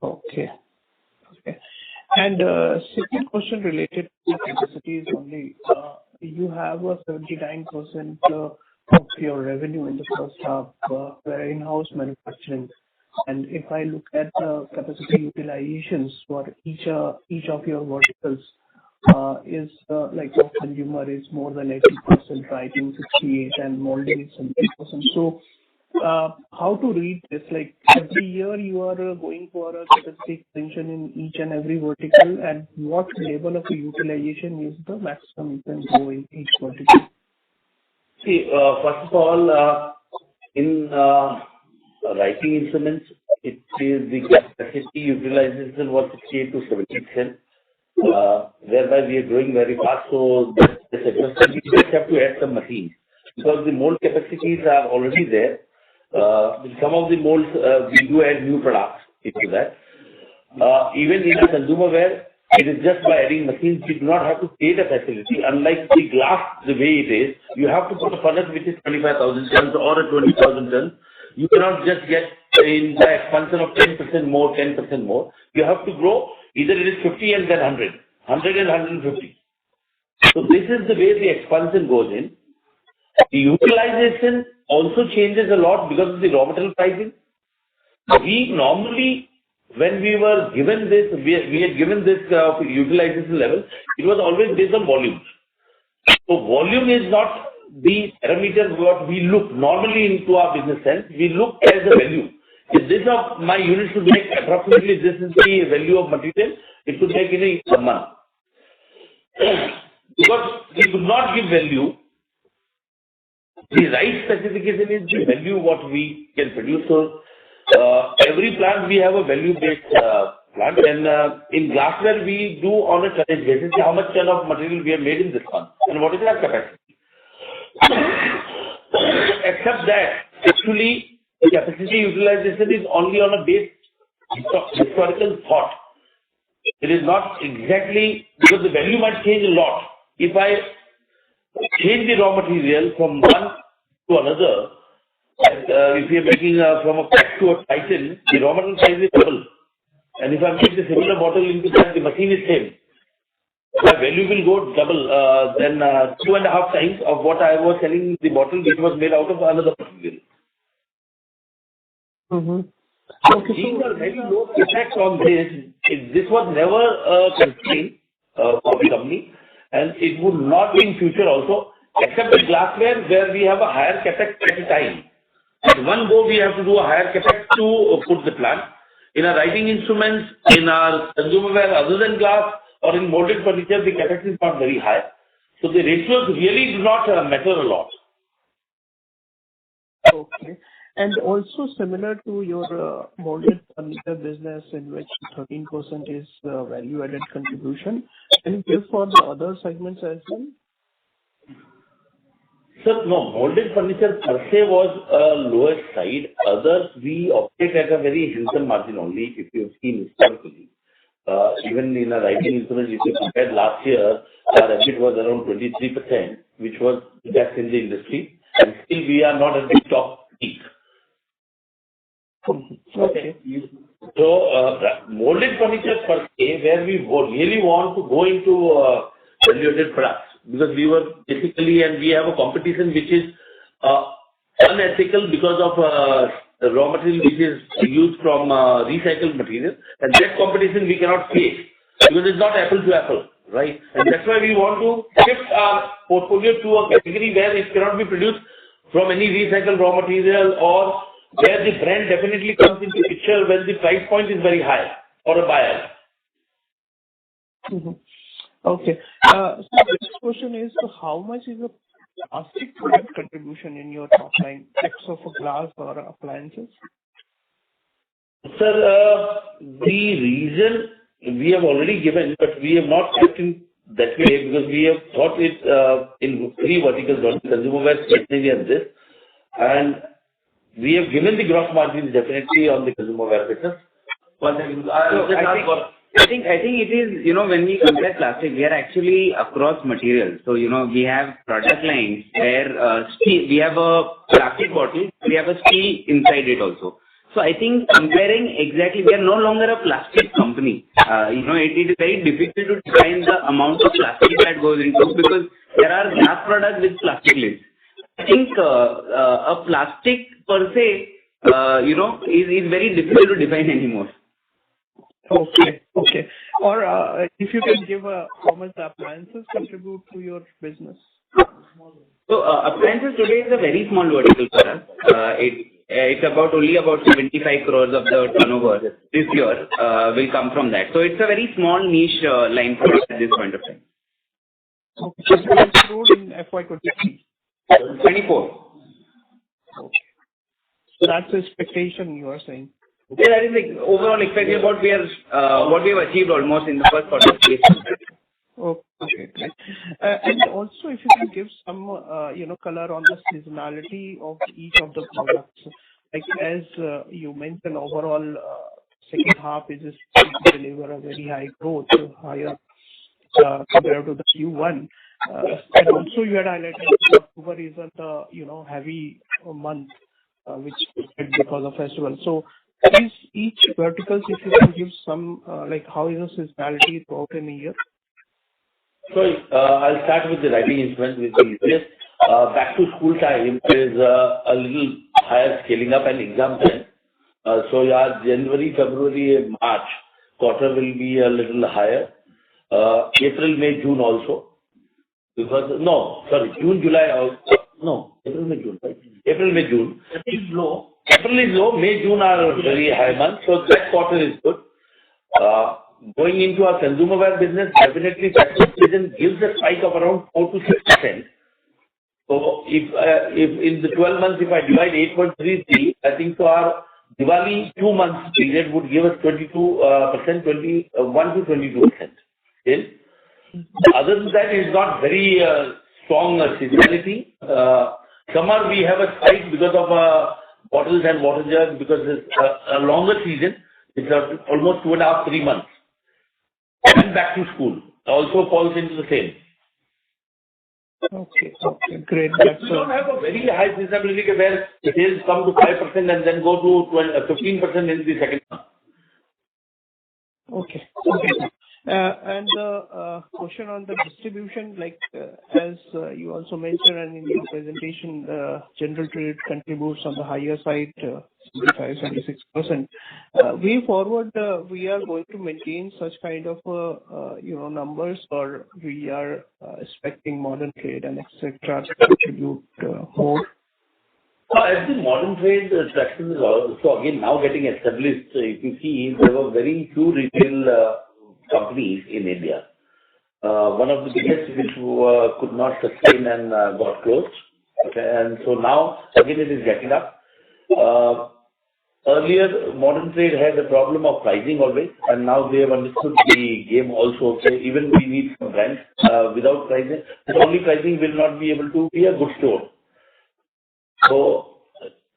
Okay. And second question related to capacities only. You have a 79% of your revenue in the first half were in-house manufacturing. And if I look at the capacity utilizations for each of your verticals, is like your consumer is more than 80%, writing 68%, and molding is 70%. So how to read this? Like every year you are going for a capacity extension in each and every vertical, and what level of utilization is the maximum you can go in each vertical? See, first of all, in writing instruments, it is the capacity utilization was 68 to 70%. Whereby we are growing very fast, so we just have to add some machines because the mold capacities are already there. Some of the molds we do add new products into that. Even in a consumer wear, it is just by adding machines. We do not have to pay the facility. Unlike the glass, the way it is, you have to put a furnace which is 25,000 tons or a 20,000 tons. You cannot just get in the expansion of 10% more, 10% more. You have to grow. Either it is 50 and then 100, 100 and 150. So this is the way the expansion goes in. The utilization also changes a lot because of the raw material pricing. We normally, when we were given this, we had given this utilization level, it was always based on volume. So volume is not the parameter what we look normally into our business sense. We look as a value. If this of my unit should make approximately this is the value of material, it should make in a month. because we could not give value. The right specification is the value what we can produce. So every plant we have a value-based plant, and in glassware we do on a tonnage basis how much ton of material we have made in this month and what is our capacity. Except that actually the capacity utilization is only on a base historical thought. It is not exactly because the value might change a lot. If I change the raw material from one to another, if we are making from a pack to a titan, the raw material price is double. And if I make the similar bottle into that, the machine is same. My value will go double, then 2.5 times of what I was selling the bottle which was made out of another material. Okay, These are very low effect on this. This was never a constraint for the company, and it would not be in future also, except the glassware where we have a higher capex at a time. At one go, we have to do a higher capex to put the plant. In our writing instruments, in our consumerware other than glass, or in molded furniture, the capex is not very high. So the ratios really do not matter a lot. Okay. And also similar to your molded furniture business, in which 13% is value-added contribution, can you give for the other segments as well? Sir, no, molded furniture per se was lower side. Others, we operate at a very handsome margin only, if you've seen historically. Even in our writing instruments, if you compared last year, our EBIT was around 23%, which was best in the industry, and still we are not at the top peak. Okay. So, molded furniture per se, where we really want to go into value-added products, because we were basically, and we have a competition which is unethical because of the raw material which is used from recycled material, and that competition we cannot face because it's not apple to apple, right? And that's why we want to shift our portfolio to a category where it cannot be produced from any recycled raw material, or where the brand definitely comes into picture when the price point is very high for a buyer. Okay. So the next question is, so how much is the plastic product contribution in your top line, X of a glass or appliances? Sir, the reason we have already given, but we have not kept in that way because we have thought it in three verticals: consumerware, stationery, and this. And we have given the gross margins definitely on the consumerware business. I think it is, when we compare plastic, we are actually across materials. So, we have product lines where steel, we have a plastic bottle, we have a steel inside it also. So I think comparing exactly, we are no longer a plastic company. It is very difficult to define the amount of plastic that goes into, because there are glass products with plastic lids. I think a plastic per se, is very difficult to define anymore. Okay. Or if you can give how much the appliances contribute to your business? So appliances today is a very small vertical for us. It's only about 75 crores of the turnover this year will come from that. So it's a very small niche line for us at this point of time. Okay. So it's improved in FY2023? 24. Okay. So that's the expectation you are saying? Yeah, that is like overall expectation what we have achieved almost in the first quarter. Okay, great. And also, if you can give some, color on the seasonality of each of the products. Like as you mentioned, overall, second half is to deliver a very high growth, higher compared to the Q1. And also you had highlighted October is a heavy month, which is because of festival. So is each verticals, if you can give some, how is the seasonality throughout in a year? So I'll start with the writing instruments, which is this. Back to school time is a little higher scaling up and exam time. So yeah, January, February, March quarter will be a little higher. April, May, June also. June, July also. April, May, June, right? April, May, June. April is low, May, June are very high months, so that quarter is good. going into our consumer wear business, definitely festive season gives a spike of around 4 to 6%. So if in the 12 months, if I divide 8.33, I think so our Diwali 2 months period would give us 21 to 22%. Okay? Other than that, it's not very strong seasonality. Summer we have a spike because of bottles and water jugs because it's a longer season. It's almost 2.5, 3 months. And back to school also falls into the same. Okay, great. We don't have a very high seasonality where the sales come to 5% and then go to 15% in the second month. Okay. And the question on the distribution, like as you also mentioned and in your presentation, general trade contributes on the higher side, 75-76%. Way forward, we are going to maintain such kind of numbers, or we are expecting modern trade and etc. to contribute more. As the modern trade traction is also again now getting established, if you see, there were very few retail companies in India. One of the biggest which could not sustain and got closed. Okay, and so now again it is getting up. Earlier, modern trade had a problem of pricing always, and now they have understood the game also. Okay, even we need some brands without pricing. The only pricing will not be able to be a good store. So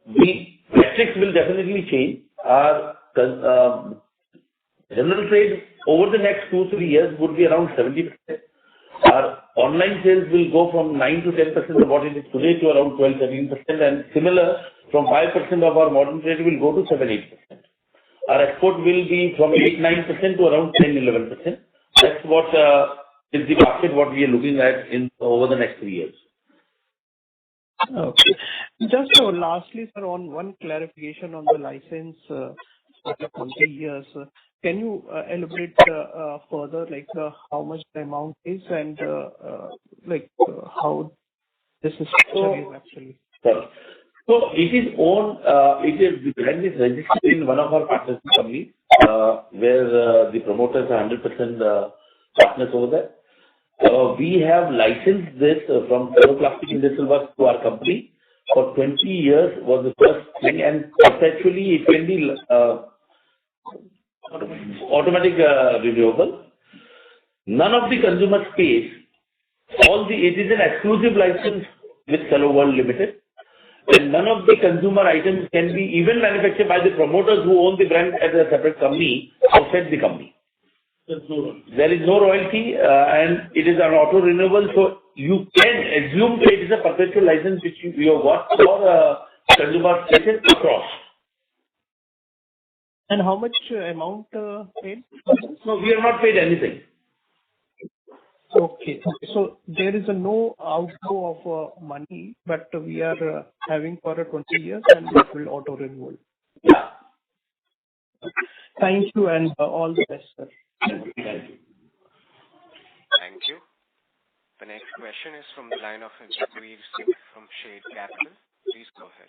the metrics will definitely change. Our general trade over the next 2-3 years would be around 70%. Our online sales will go from 9 to 10% of what it is today to around 12-13%, and similar from 5% of our modern trade will go to 7-8%. Our export will be from 8-9% to around 10-11%. That's what is the market what we are looking at in over the next 3 years. Okay. Just lastly, sir, on one clarification on the license for the 20 years. Can you elaborate further, like how much the amount is and how this is actually? Sorry. So it is owned. The brand is registered in one of our partnership companies, where the promoters are 100% partners over there. We have licensed this from Cello Plastic Industrial Works to our company for 20 years was the first thing, and perpetually it can be automatic renewable. None of the consumer space, it is an exclusive license with Cello World Limited, and none of the consumer items can be even manufactured by the promoters who own the brand as a separate company outside the company. There is no royalty, and it is an auto renewable, so you can assume that it is a perpetual license which you have got for consumer spaces across. And how much amount paid? No, we have not paid anything. Okay. So there is no outflow of money, but we are having for 20 years and it will auto renewal. Yeah. Thank you and all the best, sir. Thank you. Thank you. The next question is from the line of Jagveer Singh from Shade Capital. Please go ahead.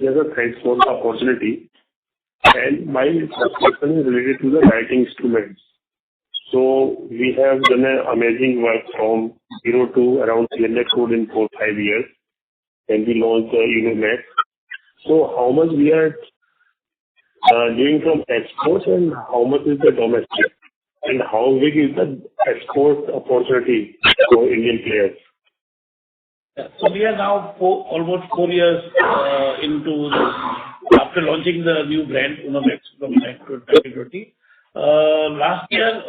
Yes, sir. Thanks for the opportunity. And my first question is related to the writing instruments. So we have done an amazing work from 0 to around 300 crore in 4-5 years, and we launched the Max. So how much we are doing from exports and how much is the domestic, and how big is the export opportunity for Indian players? Yeah, so we are now almost 4 years after launching the new brand Max from 2020. Last year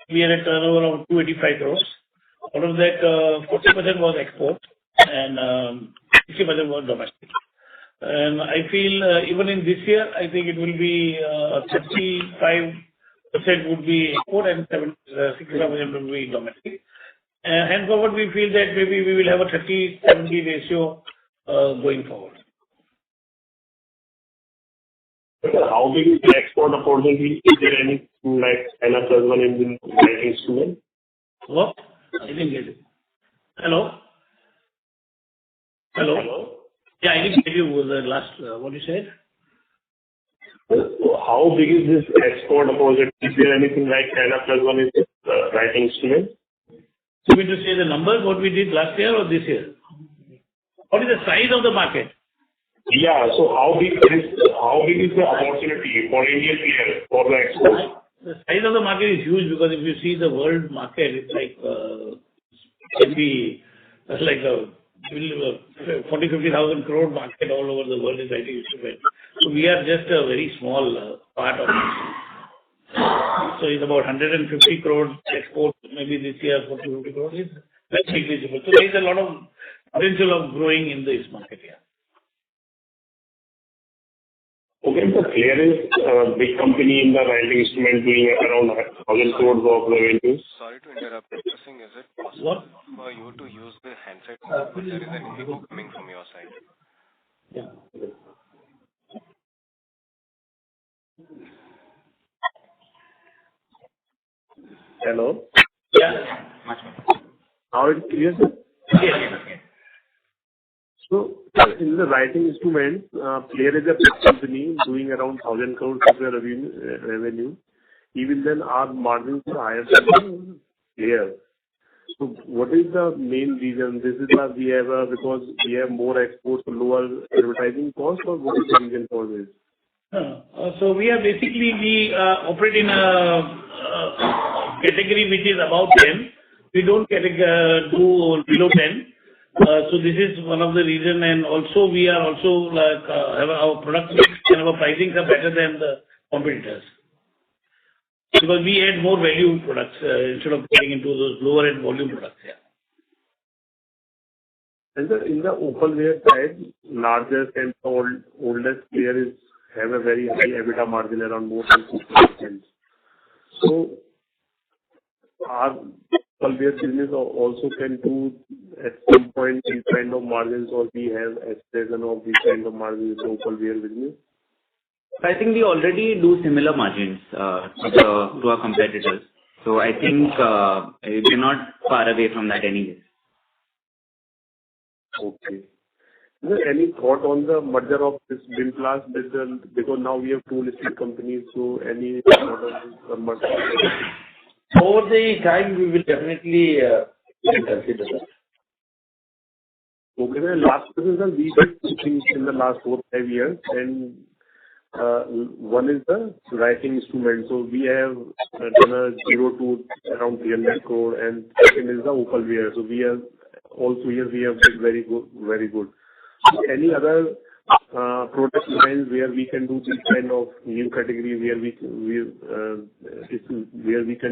we had a turnover of 285 crores. Out of that, 40% was export and 60% was domestic. And I feel even in this year, I think it will be 35% would be export and 65% will be domestic. And henceforward, we feel that maybe we will have a 30-70 ratio going forward. How big is the export opportunity? Is there any like another one in the writing instrument? What? I didn't get it. Hello? Hello? Hello? Yeah, I didn't get you the last, what you said. How big is this export opportunity? Is there anything like China plus one is writing instrument? You mean to say the numbers, what we did last year or this year? What is the size of the market? Yeah. So how big is the opportunity for Indian players for the export? The size of the market is huge because if you see the world market, it's like can be like a 40,000-50,000 crore market all over the world is writing instrument. So we are just a very small part of it. So it's about 150 crore export, maybe this year 40-50 crore is very negligible. So there is a lot of potential of growing in this market here. Okay, so Clear is a big company in the writing instrument doing around 1,000 crores of revenue. Sorry to interrupt, Mr. Singh. Is it possible for you to use the handset? There is an echo coming from your side. Yeah. Hello? Yeah. Now it's clear, sir? Yes. So in the writing instruments, Clear is a big company doing around 1,000 crores of their revenue. Even then, our margins are higher than Clear. So what is the main reason? This is because we have more exports, lower advertising costs, or what is the reason for this? So we are basically, we operate in a category which is about 10. We don't do below 10. So this is one of the reason, and also we are also like have our product mix and our pricings are better than the competitors. Because we add more value products instead of getting into those lower end volume products. Yeah. And in the opalware side, largest and oldest player have a very high EBITDA margin around more than 50%. So our opalware business also can do at some point these kind of margins, or we have aspiration of these kind of margins in the opalware business? I think we already do similar margins to our competitors. So I think we're not far away from that anyways. Okay. Is there any thought on the merger of this Vinplast business? Because now we have two listed companies, so any thought on this merger? Over the time, we will definitely consider that. Okay. The last question, sir, we did two things in the last 4-5 years, and one is the writing instrument. So we have done a 0 to around 300 crore, and second is the opalware. So we have also here we have did very good. So any other product lines where we can do this kind of new category where we can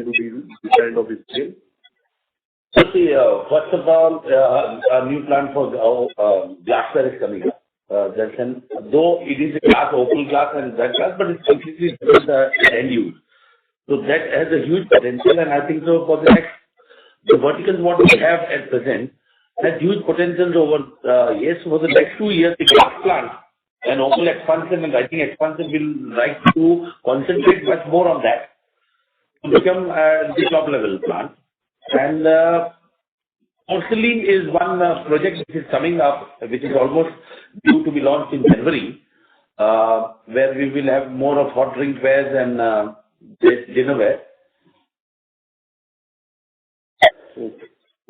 do this kind of scale? So see, first of all, a new plan for glassware is coming up. Though it is a glass, opal glass and that glass, but it's completely different end use. So that has a huge potential, and I think so for the verticals what we have at present has huge potential over yes, for the next 2 years, the glass plant and opal expansion and writing expansion will like to concentrate much more on that to become the top level plant. And porcelain is one project which is coming up, which is almost due to be launched in January, where we will have more of hot drink wares and dinnerware.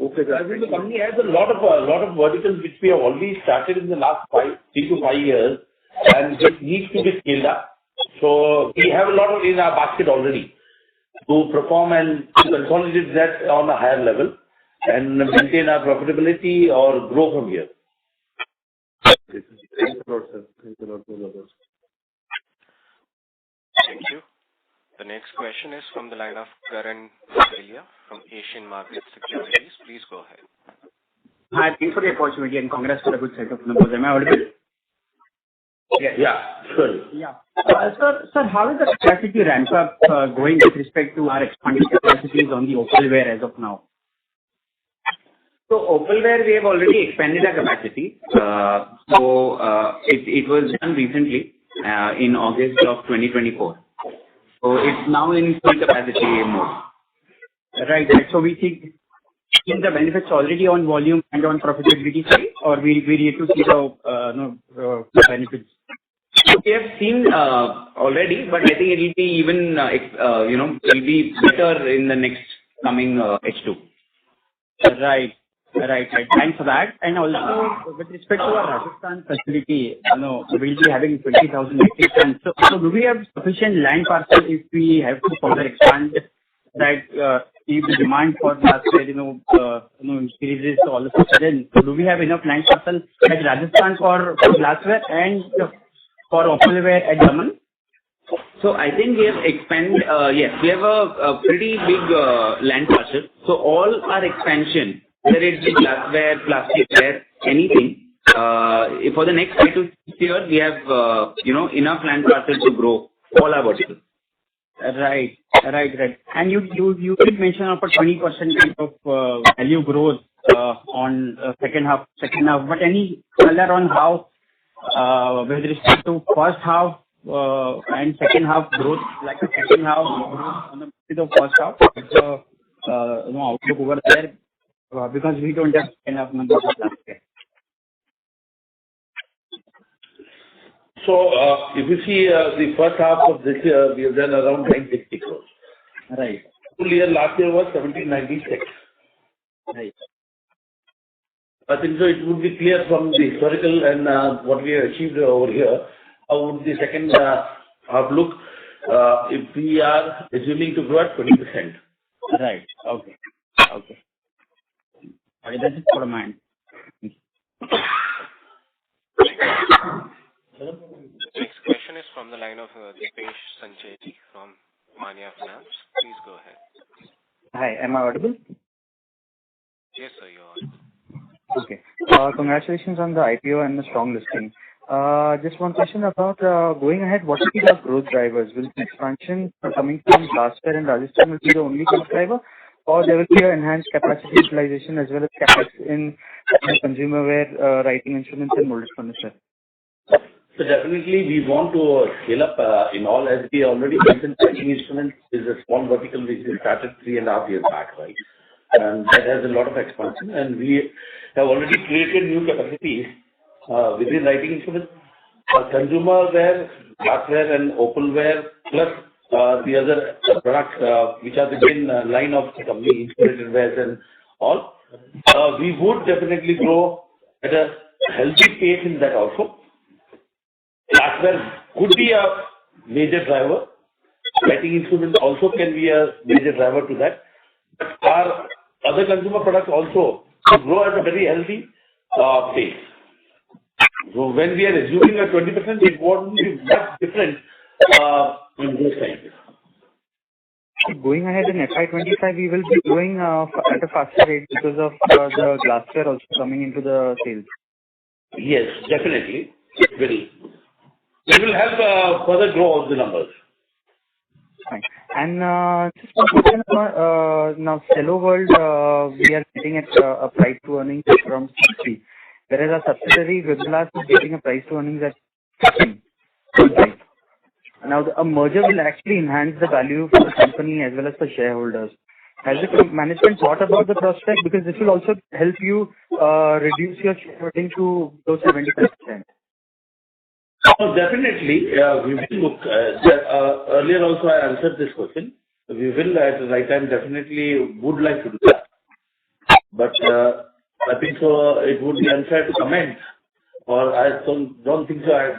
Okay. I think the company has a lot of verticals which we have already started in the last 3 to 5 years, and it needs to be scaled up. So we have a lot in our basket already to perform and to consolidate that on a higher level and maintain our profitability or grow from here. Thank you a lot, sir. Thank you a lot for the others. Thank you. The next question is from the line of Karan Bhatelia from Asian Market Securities. Please go ahead. Hi, thanks for the opportunity and congrats for a good set of numbers. Am I audible? Yeah, sure. Yeah. Sir, how is the capacity ramp up going with respect to our expanded capacities on the opalware as of now? So opalware, we have already expanded our capacity. It was done recently in August of 2024. So it's now in full capacity mode. Right. So we see the benefits already on volume and on profitability side, or we need to see the benefits? We have seen already, but I think it will be even, it'll be better in the next coming H2. Right. Thanks for that. And also, with respect to our Rajasthan facility, we'll be having 20,000 metric tons. So do we have sufficient land parcel if we have to further expand that, if the demand for glassware, increases all of a sudden? So do we have enough land parcel at Rajasthan for glassware and for opalware at Daman? So I think we have yes, we have a pretty big land parcel. So all our expansion, whether it be glassware, plasticware, anything, for the next 5 to 6 years, we have, enough land parcel to grow all our verticals. Right. And you did mention about 20% kind of value growth on second half. But any color on how, with respect to first half and second half growth, like a second half growth on the first half, outlook over there, because we don't have enough numbers of last year. So, if you see the first half of this year, we have done around 960 crores. Right. Full year last year was 1796. Right. I think so it would be clear from the historical and what we have achieved over here, how would the second half look if we are assuming to grow at 20%. Right. Okay. That's it for mine. Next question is from the line of Dipesh Sancheti from Mania Finance. Please go ahead. Hi, am I audible? Yes, sir, you're audible. Okay. Congratulations on the IPO and the strong listing. Just one question about going ahead, what will be the growth drivers? Will the expansion coming from glassware and Rajasthan will be the only growth driver, or there will be an enhanced capacity utilization as well as CapEx in consumer wear, writing instruments and molded furniture? So definitely we want to scale up in all, as we already mentioned, writing instruments is a small vertical which we started 3.5 years back, right? And that has a lot of expansion, and we have already created new capacities within writing instruments, consumer wear, glassware and opalware, plus the other products which are the main line of the company, insulated wares and all. We would definitely grow at a healthy pace in that also. Glassware could be a major driver. Writing instruments also can be a major driver to that. Our other consumer products also grow at a very healthy pace. So when we are assuming a 20%, it won't be much different in those times. Going ahead in FY25, we will be growing at a faster rate because of the glassware also coming into the sales. Yes, definitely. It will help further grow the numbers. Fine. And just one question about now Cello World, we are getting at a price to earnings from 60, whereas our subsidiary Goodglass is getting a price to earnings at 15. Now a merger will actually enhance the value for the company as well as for shareholders. Has the management thought about the prospect, because this will also help you reduce your shareholding to those 75%? Oh, definitely. We will look. Earlier also I answered this question. We will at the right time definitely would like to do that. But I think so it would be unfair to comment, or I don't think so. I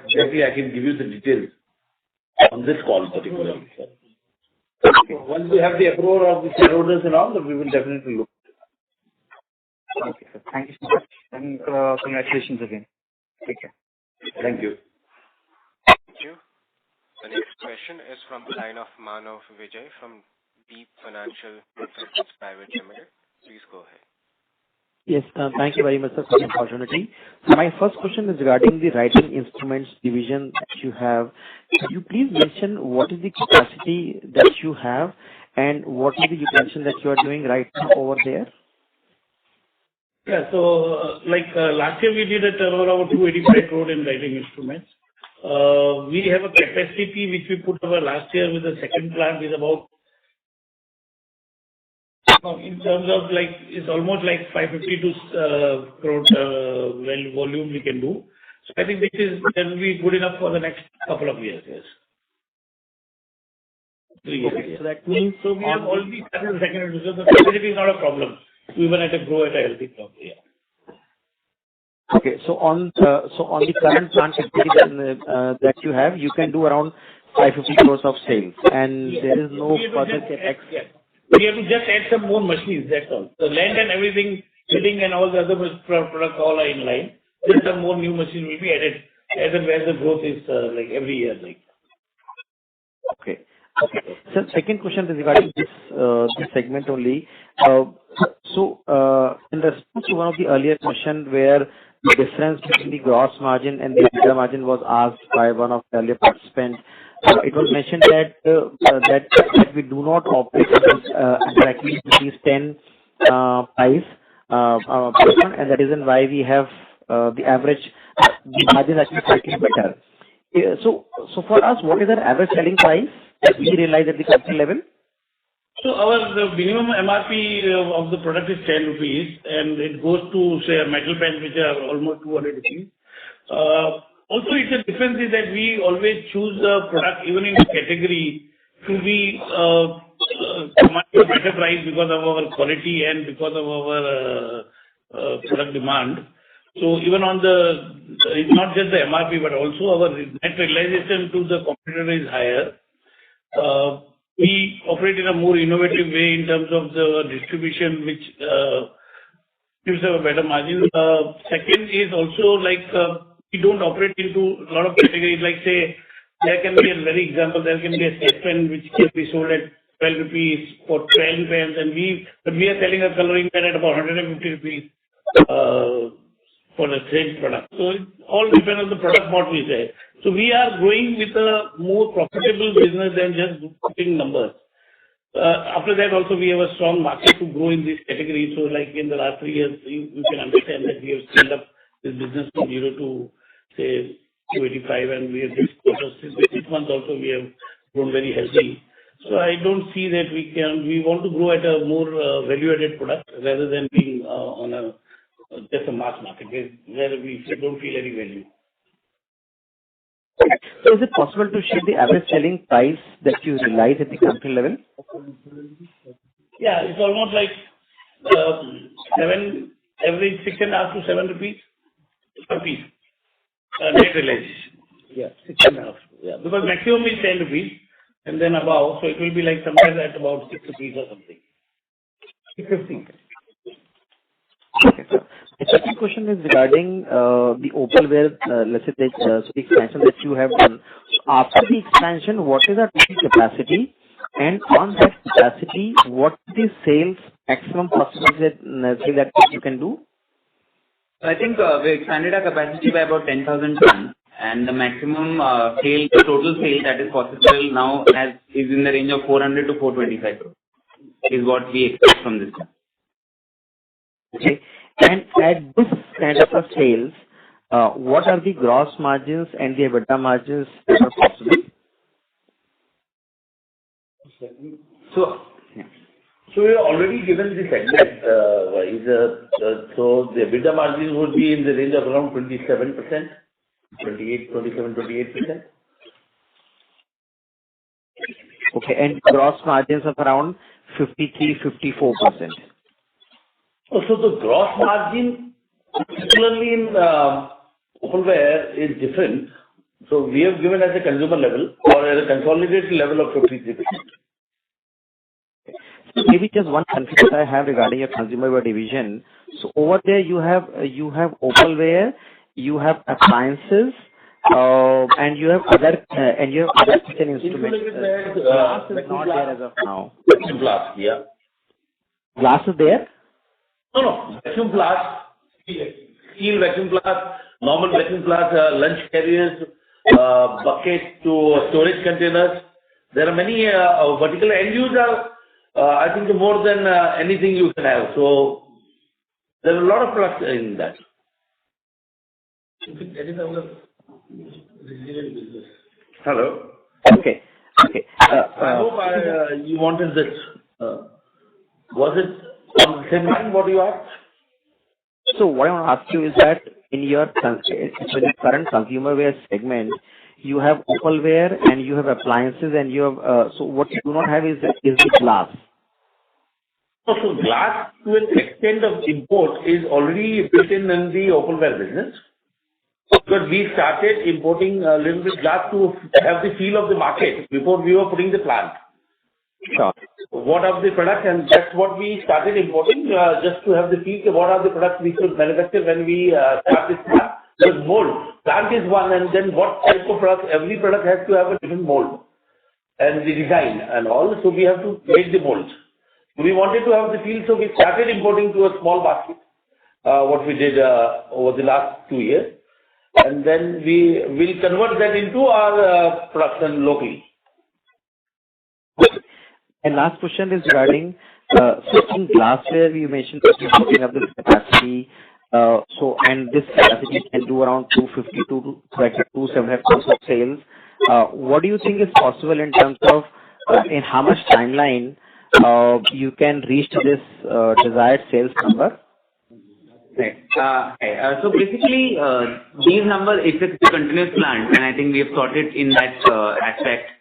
can give you the details on this call particularly. Once we have the approval of the shareholders and all, we will definitely look. Okay, sir. Thank you so much, and congratulations again. Take care. Thank you. Thank you. The next question is from the line of Manav Vijay from Deep Financial Consultants Private Limited. Please go ahead. Yes, thank you very much, sir, for the opportunity. So my first question is regarding the writing instruments division that you have. Could you please mention what is the capacity that you have and what is the utilization that you are doing right now over there? Yeah, so last year we did a turnover of 285 crore in writing instruments. We have a capacity which we put over last year with the second plant is about, in terms of it's almost like 552 crore volume we can do. So I think that will be good enough for the next couple of years, yes. 3 years. Okay. So that means we have already started the second revision. The capacity is not a problem. We even at a grow at a healthy problem, yeah. Okay. So on the current plant capacity that you have, you can do around 550 crores of sales, and there is no further CapEx. Yes. We have to just add some more machines, that's all. The land and everything, building and all the other products all are in line. Just some more new machines will be added as and where the growth is, like every year, like. Okay. Okay. So second question is regarding this segment only. In response to one of the earlier question where the difference between the gross margin and the EBITDA margin was asked by one of the earlier participants, it was mentioned that we do not operate directly with these 10 price, and that is why we have the average the margin actually slightly better. So for us, what is our average selling price that we realize at the company level? So the minimum MRP of the product is 10 rupees, and it goes to, say, metal pens, which are almost 200 rupees. Also, it's a difference is that we always choose the product, even in the category, to be commanding a better price because of our quality and because of our product demand. So even on it's not just the MRP, but also our net realization to the competitor is higher. We operate in a more innovative way in terms of the distribution, which gives us a better margin. Second is also like we don't operate into a lot of categories. Like say, there can be a very example. There can be a sketch pen which can be sold at 12 rupees for 12 pens, and we are selling a coloring pen at about 150 rupees for the same product. So it all depends on the product what we say. So we are growing with a more profitable business than just putting numbers. After that also we have a strong market to grow in this category. So like in the last 3 years, you can understand that we have scaled up this business from 0 to say 285, and we have this quarter, since 6 months also we have grown very healthy. So I don't see that we want to grow at a more value-added product rather than being on just a mass market where we don't feel any value. So is it possible to share the average selling price that you realize at the company level? Yeah, it's almost like average 6.5 to 7 rupees per piece. Net realization. Yeah, 6.5. Yeah, because maximum is 10 rupees and then above, so it will be like somewhere at about 6 rupees or something. 6.50. Okay, sir. The second question is regarding the opalware, let's say the expansion that you have done. After the expansion, what is our total capacity? And on that capacity, what is the sales maximum possibility that you can do? I think we expanded our capacity by about 10,000 tons, and the maximum the total sale that is possible now is in the range of 400 to 425 crores, is what we expect from this. Okay. And at this kind of a sales, what are the gross margins and the EBITDA margins that are possible? So we have already given the segment wise. So the EBITDA margin would be in the range of around 27%, 28%. Okay, and gross margins of around 53-54%. So the gross margin, particularly in opalware, is different. So we have given at the consumer level or at a consolidated level of 53%. So maybe just one confusion I have regarding your consumer wear division. So over there you have opalware, you have appliances, and you have other kitchen instruments. Glass is not there as of now. Vacuum blast, yeah. Glass is there? No. Vacuum blast, steel vacuum blast, normal vacuum blast, lunch carriers, buckets to storage containers. There are many vertical end use I think more than anything you can have. So there are a lot of products in that. That is our resilient business. Hello. Okay. I hope you wanted this. Was it on the same line what you asked? So what I want to ask you is that in your current consumer wear segment, you have opalware and you have appliances and you have, so what you do not have is the glass. So glass to an extent of import is already built in the opalware business. Because we started importing a little bit glass to have the feel of the market before we were putting the plant. Sure. What are the products, and that's what we started importing, just to have the feel of what are the products we should manufacture when we start this plant. Because mold, plant is one, and then what type of product, every product has to have a different mold and the design and all, so we have to make the molds. We wanted to have the feel, so we started importing to a small basket, what we did over the last 2 years. And then we will convert that into our production locally. And last question is regarding in glassware. You mentioned that you're putting up this capacity. And this capacity can do around 250 to 275 crores of sales. What do you think is possible in terms of in how much timeline you can reach to this desired sales number? Right. So basically, these numbers, it's a continuous plan, and I think we have sorted in that aspect.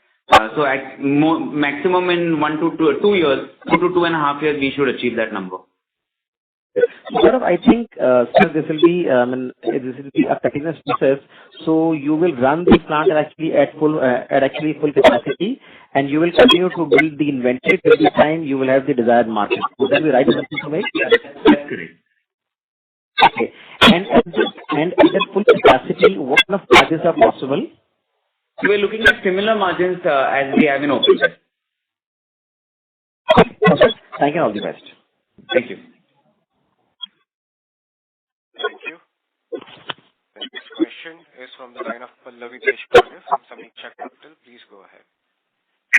So at maximum in 1 to 2 years, 2 to 2.5 years, we should achieve that number. So I think, sir, this will be a continuous process. So you will run the plant at full capacity, and you will continue to build the inventory till the time you will have the desired market. Would that be right to make? That's correct. Okay. And at that full capacity, what kind of margins are possible? We are looking at similar margins as we have in opalware. Thank you, all the best. Thank you. Thank you. The next question is from the line of Pallavi Deshpande from Sameeksha Capital. Please go ahead.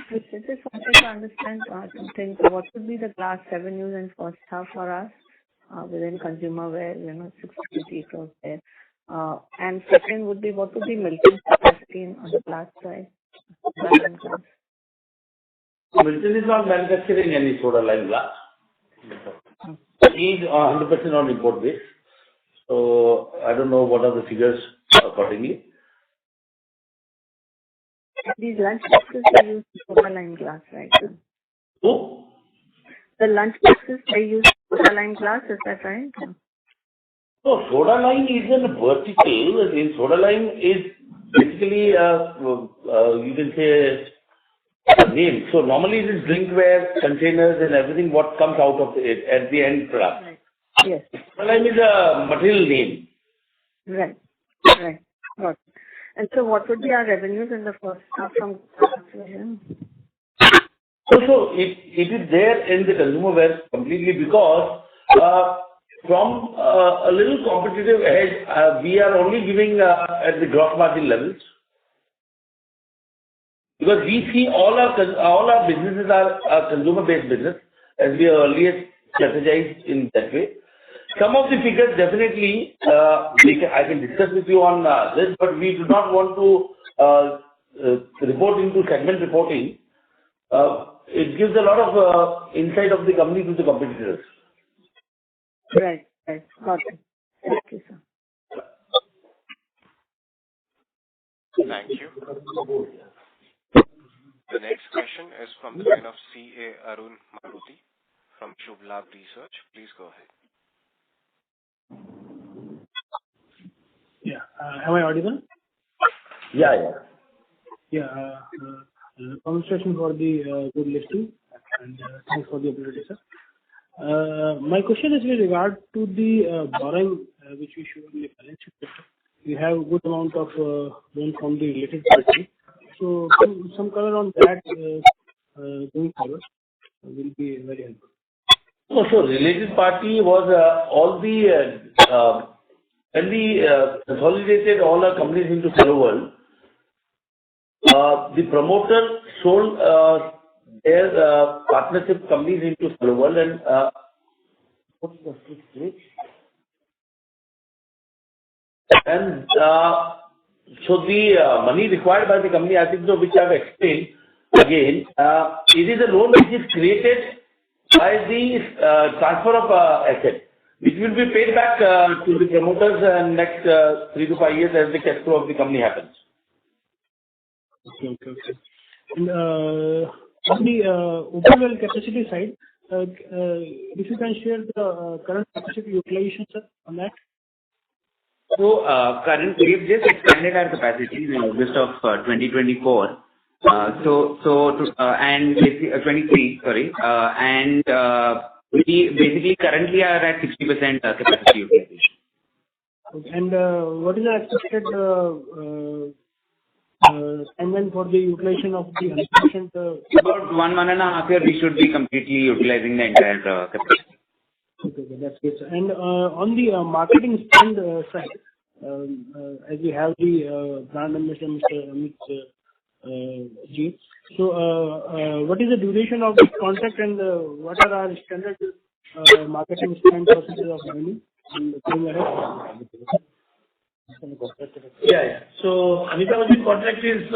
I just wanted to understand something. What would be the glass revenues in first half for us within consumer wear, 63 crores there. And second would be, what would be melting capacity on the glass side? Milton is not manufacturing any soda lime glass. He is 100% on import base. So I don't know what are the figures accordingly. These lunch boxes, they use soda lime glass, right? Who? The lunch boxes, they use soda lime glass, is that right? So soda lime is in vertical. In soda lime is basically, you can say, a name. So normally it is drinkware, containers and everything what comes out of it at the end product. Right. Yes. Soda lime is a material name. Right. Right. Got it. And so what would be our revenues in the first half from glass division? So it is there in the consumer wear completely because from a little competitive edge, we are only giving at the gross margin levels. Because we see all our businesses are consumer-based business, as we earlier strategized in that way. Some of the figures definitely I can discuss with you on this, but we do not want to report into segment reporting. It gives a lot of insight of the company to the competitors. Right. Right. Got it. Thank you, sir. Thank you. The next question is from the line of C.A. Arun Maruti from Shubh Labh Research. Please go ahead. Yeah. Am I audible? Yeah. Congratulations for the good listing and thanks for the opportunity, sir. My question is with regard to the borrowing which we show in the balance sheet. We have a good amount of loan from the related party. So some color on that going forward will be very helpful. So related party was all the when we consolidated all our companies into Cello World. The promoter sold their partnership companies into Cello World and what's the switch? And so the money required by the company, I think so, which I have explained again, it is a loan which is created by the transfer of asset. which will be paid back to the promoters in next 3 to 5 years as the cash flow of the company happens. Okay. And on the open well capacity side, if you can share the current capacity utilization, sir, on that. So, currently, we've just expanded our capacity in August of 2024. And 23, sorry. We basically currently are at 60% capacity utilization. Okay. And what is the expected timeline for the utilization of the 100%? About 1.5 years, we should be completely utilizing the entire capacity. Okay, that's good, sir. And on the marketing spend side, as we have the brand ambassador, Mr. Amit G. So, what is the duration of this contract and what are our standard marketing spend percentage of revenue? Yeah. So, Amitabh Bachchan contract is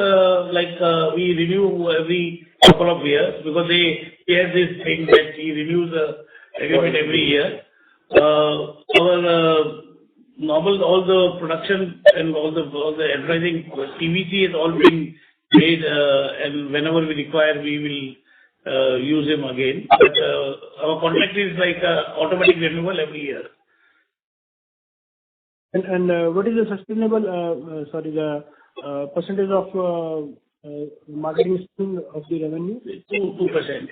we renew every couple of years because he has this thing that he renews the agreement every year. Our normal, all the production and all the advertising, TVC is all being made, and whenever we require, we will use him again. But our contract is like automatic renewal every year. And what is the sustainable, the percentage of marketing spend of the revenue? 2%.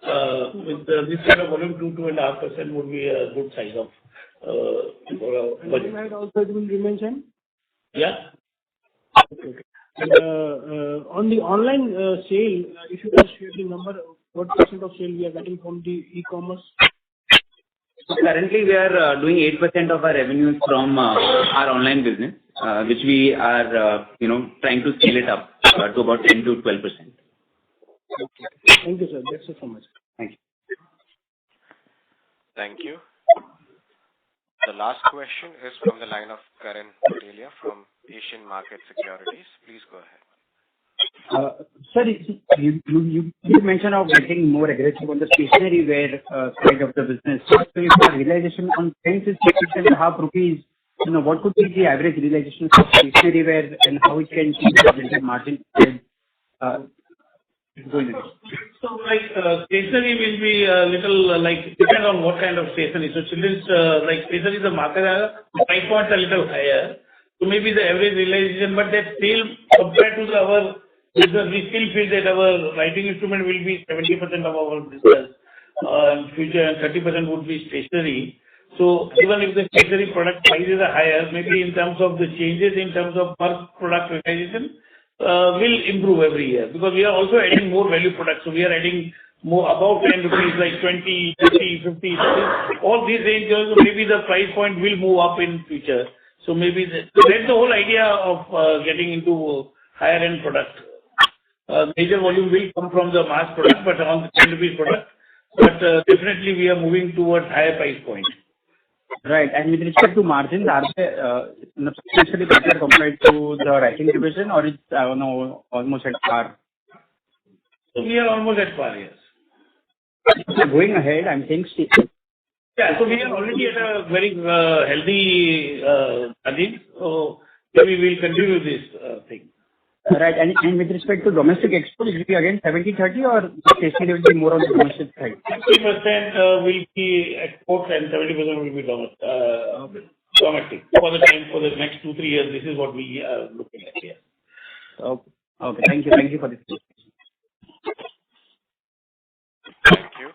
With this kind of volume, 2.5% would be a good size of budget. Also, it will remain same? Yeah. Okay. And on the online sale, if you can share the number, what percent of sale we are getting from the e-commerce? So currently, we are doing 8% of our revenues from our online business, which we are, trying to scale it up to about 10 to 12%. Okay. Thank you, sir. That's it so much. Thank you. Thank you. The last question is from the line of Karan Patelia from Asian Market Securities. Please go ahead. Sir, you mentioned of getting more aggressive on the stationery wear side of the business. So if the realization on pens is 6.5 rupees, what could be the average realization for stationery wear and how it can change the blended margin? So, stationery will be a little depend on what kind of stationery. So, children's stationery, the market price points are a little higher. So, maybe the average realization, but that still compared to our business, we still feel that our writing instrument will be 70% of our business in future, and 30% would be stationery. So, even if the stationery product prices are higher, maybe in terms of the changes in terms of per product realization, will improve every year because we are also adding more value products. So we are adding more about 10 rupees, like 20, 30, 50. All these ranges, so maybe the price point will move up in future. So maybe that's the whole idea of getting into higher end product. Major volume will come from the mass product, but on the 10 rupees product. But definitely we are moving towards higher price point. Right. And with respect to margins, are they substantially better compared to the writing division, or it's almost at par? So we are almost at par, yes. So going ahead, I'm saying. Yeah. So we are already at a very healthy margin. So maybe we'll continue this thing. Right. And with respect to domestic export, it will be again 70-30 or stationery will be more on the domestic side? 60% will be export and 70% will be domestic. For the next 2-3 years, this is what we are looking at here. Okay. Thank you for this. Thank you.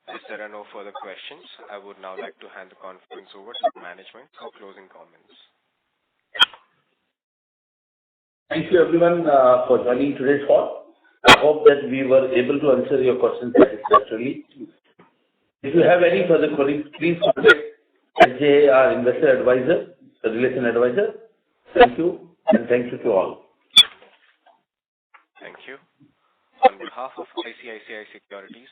If there are no further questions, I would now like to hand the conference over to management for closing comments. Thank you everyone for joining today's call. I hope that we were able to answer your questions satisfactorily. If you have any further queries, please contact SJ, our investor advisor, the relation advisor. Thank you, and thank you to all. Thank you. On behalf of ICICI Securities,